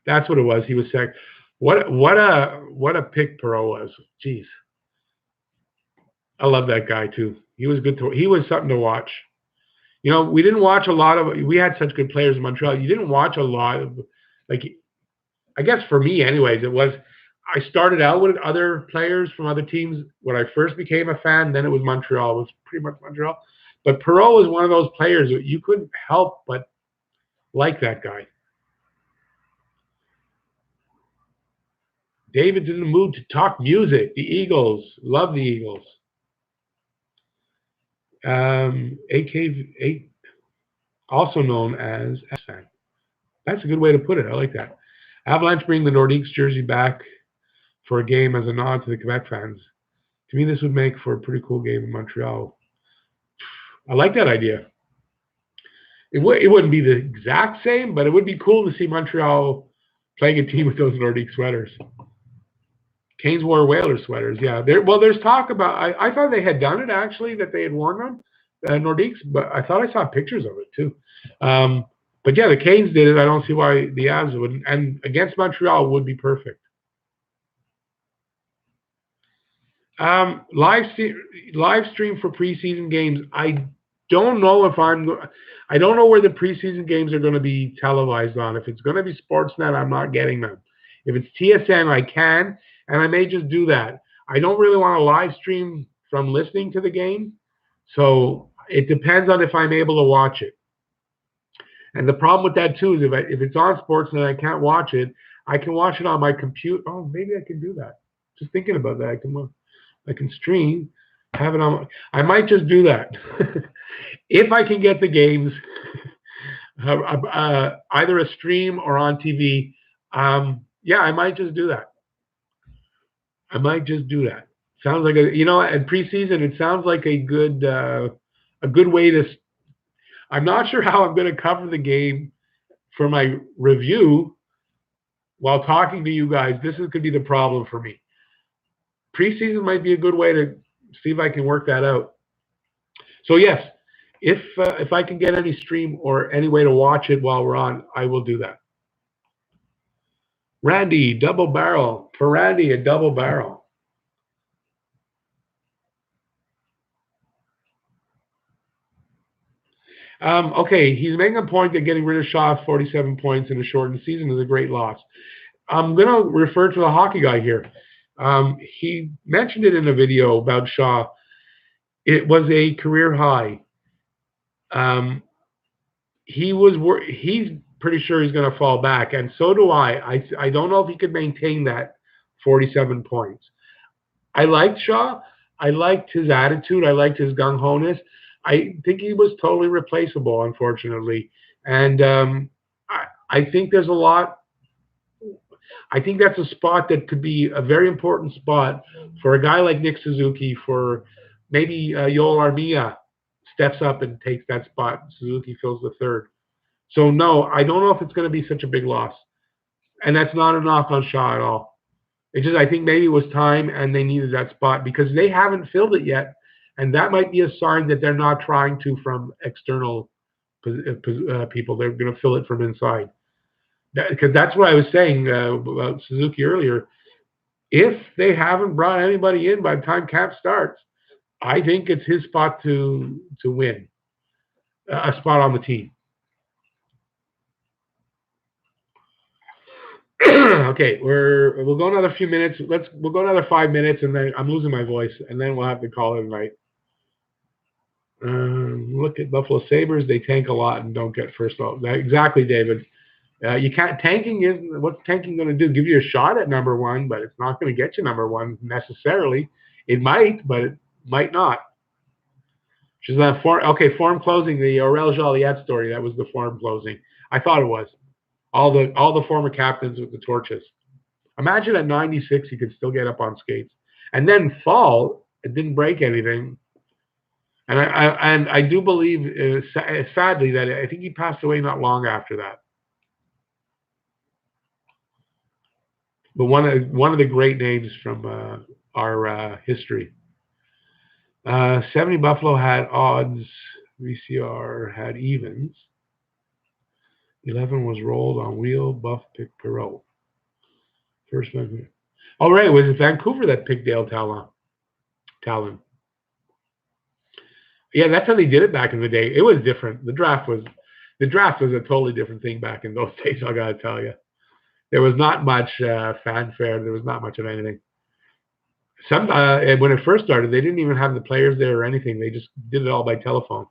That's what it was. He was sick. What a pick Perreault was. Jeez. I love that guy too. He was good he was something to watch. You know, we didn't watch a lot of. We had such good players in Montreal. You didn't watch a lot of, like, I guess for me, anyways, it was. I started out with other players from other teams when I first became a fan. Then it was Montreal. It was pretty much Montreal. But Perreault was one of those players that you couldn't help but like that guy. David's in the mood to talk music. The Eagles. Love the Eagles. AK8, also known as S-Fan. That's a good way to put it. I like that. Avalanche bring the Nordiques jersey back for a game as a nod to the Quebec fans. To me, this would make for a pretty cool game in Montreal. I like that idea. It wouldn't be the exact same, but it would be cool to see Montreal playing a team with those Nordique sweaters. Canes wore Whalers sweaters, yeah. There's talk about. I thought they had done it actually, that they had worn them, Nordiques, but I thought I saw pictures of it too. But yeah, the Canes did it. I don't see why the Avs wouldn't. And against Montreal would be perfect. Live stream for preseason games. I don't know I don't know where the preseason games are going to be televised on. If it's going to be Sportsnet, I'm not getting them. If it's TSN, I can, and I may just do that. I don't really want to live stream from listening to the game, so it depends on if I'm able to watch it. And the problem with that too is if it's on Sportsnet, I can't watch it. I can watch it on my computer. Oh, maybe I can do that. Just thinking about that, I can stream, have it on. I might just do that if I can get the games either a stream or on TV. Yeah, I might just do that. Sounds like in preseason, it sounds like a good way to. I'm not sure how I'm going to cover the game for my review while talking to you guys. Could be the problem for me. Preseason might be a good way to see if I can work that out. So yes, if I can get any stream or any way to watch it while we're on, I will do that. Randy, double barrel. For Randy, a double barrel. Okay, he's making a point that getting rid of Shaw 47 points in a shortened season is a great loss. I'm going to refer to the hockey guy here. He mentioned it in a video about Shaw. It was a career high. He's pretty sure he's going to fall back, and so do I. I don't know if he could maintain that 47 points. I liked Shaw. I liked his attitude. I liked his gung-ho-ness. I think he was totally replaceable, unfortunately. And I think there's a lot. I think that's a spot that could be a very important spot for a guy like Nick Suzuki, for maybe Yoel Armia steps up and takes that spot. Suzuki fills the third. So, no, I don't know if it's going to be such a big loss. And that's not a knock on Shaw at all. It's just I think maybe it was time and they needed that spot because they haven't filled it yet. And that might be a sign that they're not trying to from external people. They're going to fill it from inside. Because that's what I was saying about Suzuki earlier. If they haven't brought anybody in by the time camp starts, I think it's his spot to win a spot on the team. Okay, we'll go another few minutes. We'll go another 5 minutes, and then I'm losing my voice, and then we'll have to call it a night. Look at Buffalo Sabres. They tank a lot and don't get first out. Exactly, David. You can't. Tanking is what's tanking going to do? Give you a shot at number one, but it's not going to get you number one necessarily. It might, but it might not. She's that form. Okay, form closing. The Aurel Joliet story. That was the form closing. I thought it was all the former captains with the torches. Imagine at 96 he could still get up on skates and then fall. It didn't break anything. And I do believe, sadly, that I think he passed away not long after that. But one of the great names from our history. 70 Buffalo had odds. VCR had evens. 11 was rolled on wheel. Buff picked Perot. First one. Oh, right. It was Vancouver that picked Dale Talon. Yeah, that's how they did it back in the day. It was different. The draft was a totally different thing back in those days, I got to tell you. There was not much fanfare. There was not much of anything. When it first started, they didn't even have the players there or anything. They just did it all by telephone.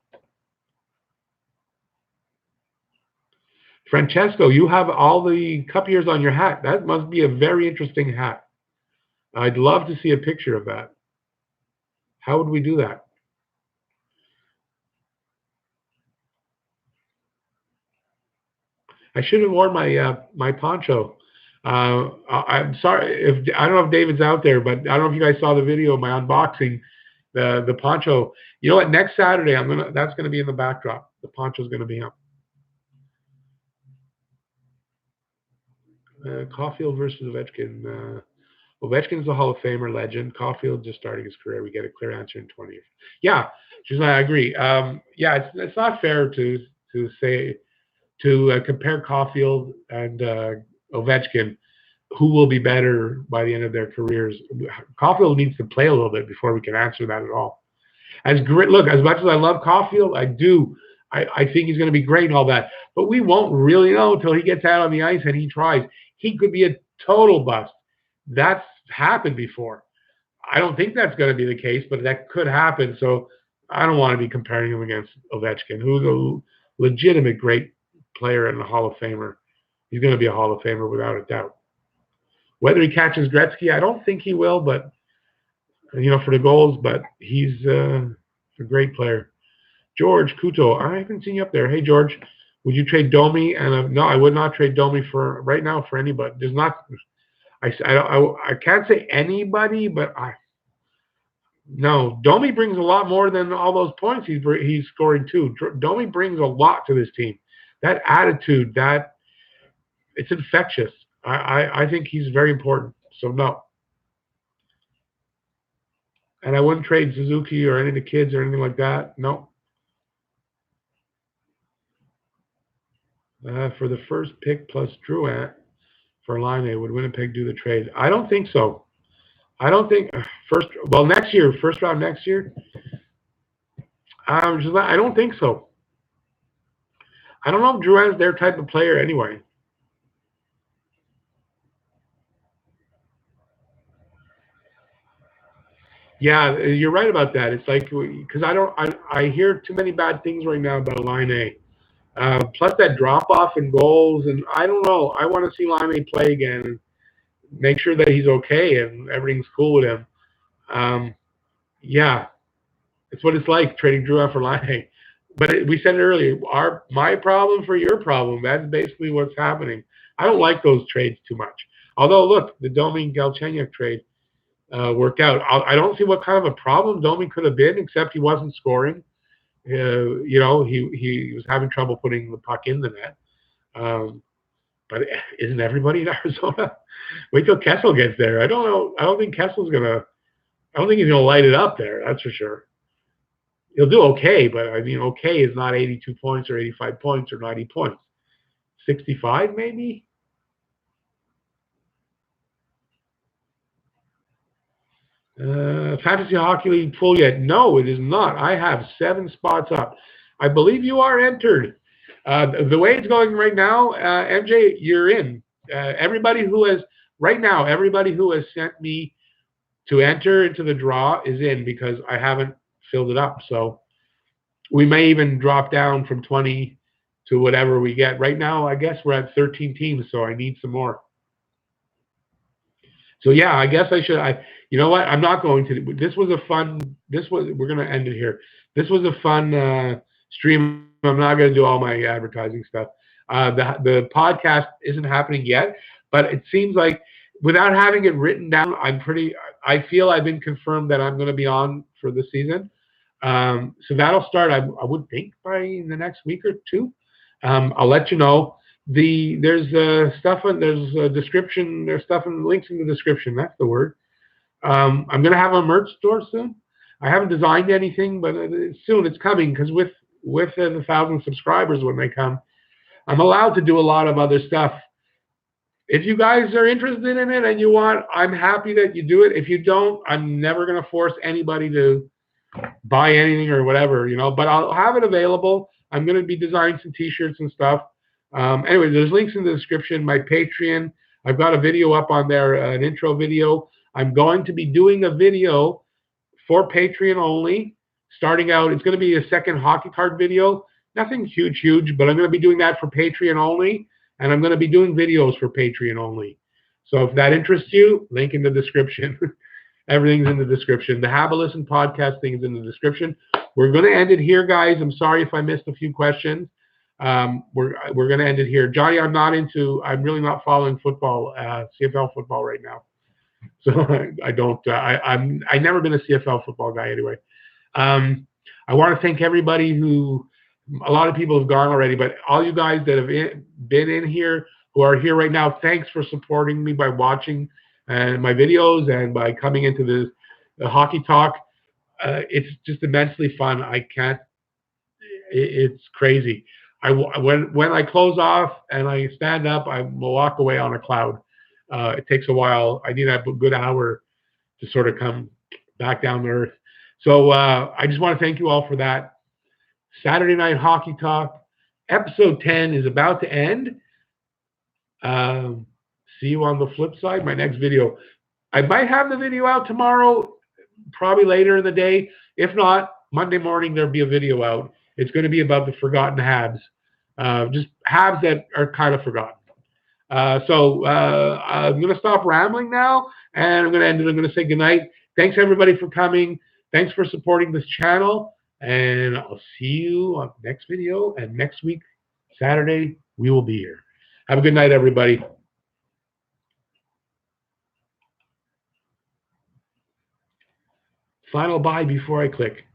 Francesco, you have all the Cup years on your hat. That must be a very interesting hat. I'd love to see a picture of that. How would we do that? I should have worn my poncho. I'm sorry if I don't know if David's out there, but I don't know if you guys saw the video of my unboxing the poncho. You know what? Next Saturday that's gonna be in the backdrop. The poncho's gonna be up. Caulfield versus Ovechkin. Ovechkin's a Hall of Famer legend. Caulfield just starting his career. We get a clear answer in 20 years. Yeah, I agree. Yeah, it's not fair to say to compare Caulfield and Ovechkin, who will be better by the end of their careers. Caulfield needs to play a little bit before we can answer that at all. As much as I love Caulfield, I think he's going to be great and all that. But we won't really know until he gets out on the ice and he tries. He could be a total bust. That's happened before. I don't think that's going to be the case, but that could happen. So I don't want to be comparing him against Ovechkin, who's a legitimate great player and a Hall of Famer. He's going to be a Hall of Famer without a doubt. Whether he catches Gretzky, I don't think he will, but for the goals. But he's a great player. George Kuto, I haven't seen you up there. Hey, George, would you trade Domi? And no, I would not trade Domi for right now for anybody. There's not. I can't say anybody, but no. Domi brings a lot more than all those points he's scoring too. Domi brings a lot to this team. That attitude, it's infectious. I think he's very important. So no. And I wouldn't trade Suzuki or any of the kids or anything like that. No. For the first pick plus Drouin for Line, would Winnipeg do the trade? I don't think so. I don't think first round next year. I don't think so. I don't know if Drouin's their type of player anyway. Yeah, you're right about that. It's like because I hear too many bad things right now about Line A. Plus that drop off in goals, and I don't know. I want to see Line A play again and make sure that he's okay and everything's cool with him. Yeah, it's what it's like trading Drouin for Line A. But we said it earlier. My problem for your problem. That's basically what's happening. I don't like those trades too much. Although, look, the Domi Galchenyuk trade worked out. I don't see what kind of a problem Domi could have been, except he wasn't scoring. He was having trouble putting the puck in the net. But isn't everybody in Arizona? Wait till Kessel gets there. I don't know. I don't think Kessel's gonna. I don't think he's gonna light it up there. That's for sure. He'll do okay, but I mean, okay is not 82 points or 85 points or 90 points. 65 maybe. Fantasy Hockey League full yet? No, it is not. I have 7 spots up. I believe you are entered. The way it's going right now, MJ, you're in. Everybody who has sent me to enter into the draw is in because I haven't filled it up. So We may even drop down from 20 to whatever we get. Right now, I guess we're at 13 teams, so I need some more. So yeah, I guess I should. You know what? I'm not going to. This was a fun. We're gonna end it here. This was a fun stream. I'm not gonna do all my advertising stuff. The podcast isn't happening yet, but it seems like without having it written down, I feel I've been confirmed that I'm going to be on for the season. So that'll start. I would think by the next week or two. I'll let you know. There's stuff in there's a description. There's stuff in links in the description. That's the word. I'm gonna have a merch store soon. I haven't designed anything, but soon it's coming because with the 1,000 subscribers when they come, I'm allowed to do a lot of other stuff. If you guys are interested in it and you want, I'm happy that you do it. If you don't, I'm never gonna force anybody to buy anything or whatever, but I'll have it available. I'm going to be designing some t-shirts and stuff. Anyway, there's links in the description. My Patreon, I've got a video up on there, an intro video. I'm going to be doing a video for Patreon only, starting out. It's going to be a second hockey card video. Nothing huge, but I'm going to be doing that for Patreon only, and I'm going to be doing videos for Patreon only. So if that interests you, link in the description. Everything's in the description. The Have a Listen podcast thing is in the description. We're going to end it here, guys. I'm sorry if I missed a few questions. We're going to end it here. Johnny, I'm really not following football, CFL football right now. So I don't, I've never been a CFL football guy anyway. I want to thank everybody a lot of people have gone already, but all you guys that have been in here, who are here right now, thanks for supporting me by watching my videos and by coming into the hockey talk. It's just immensely fun. It's crazy. When I close off and I stand up, I walk away on a cloud. It takes a while. I need a good hour to sort of come back down to earth. So I just want to thank you all for that. Saturday Night Hockey Talk, episode 10 is about to end. See you on the flip side. My next video. I might have the video out tomorrow, probably later in the day. If not, Monday morning there'll be a video out. It's going to be about the forgotten Habs. Just Habs that are kind of forgotten. So I'm going to stop rambling now, and I'm going to end it. I'm going to say goodnight. Thanks, everybody, for coming. Thanks for supporting this channel, and I'll see you on the next video. And next week, Saturday, we will be here. Have a good night, everybody. Final bye before I click.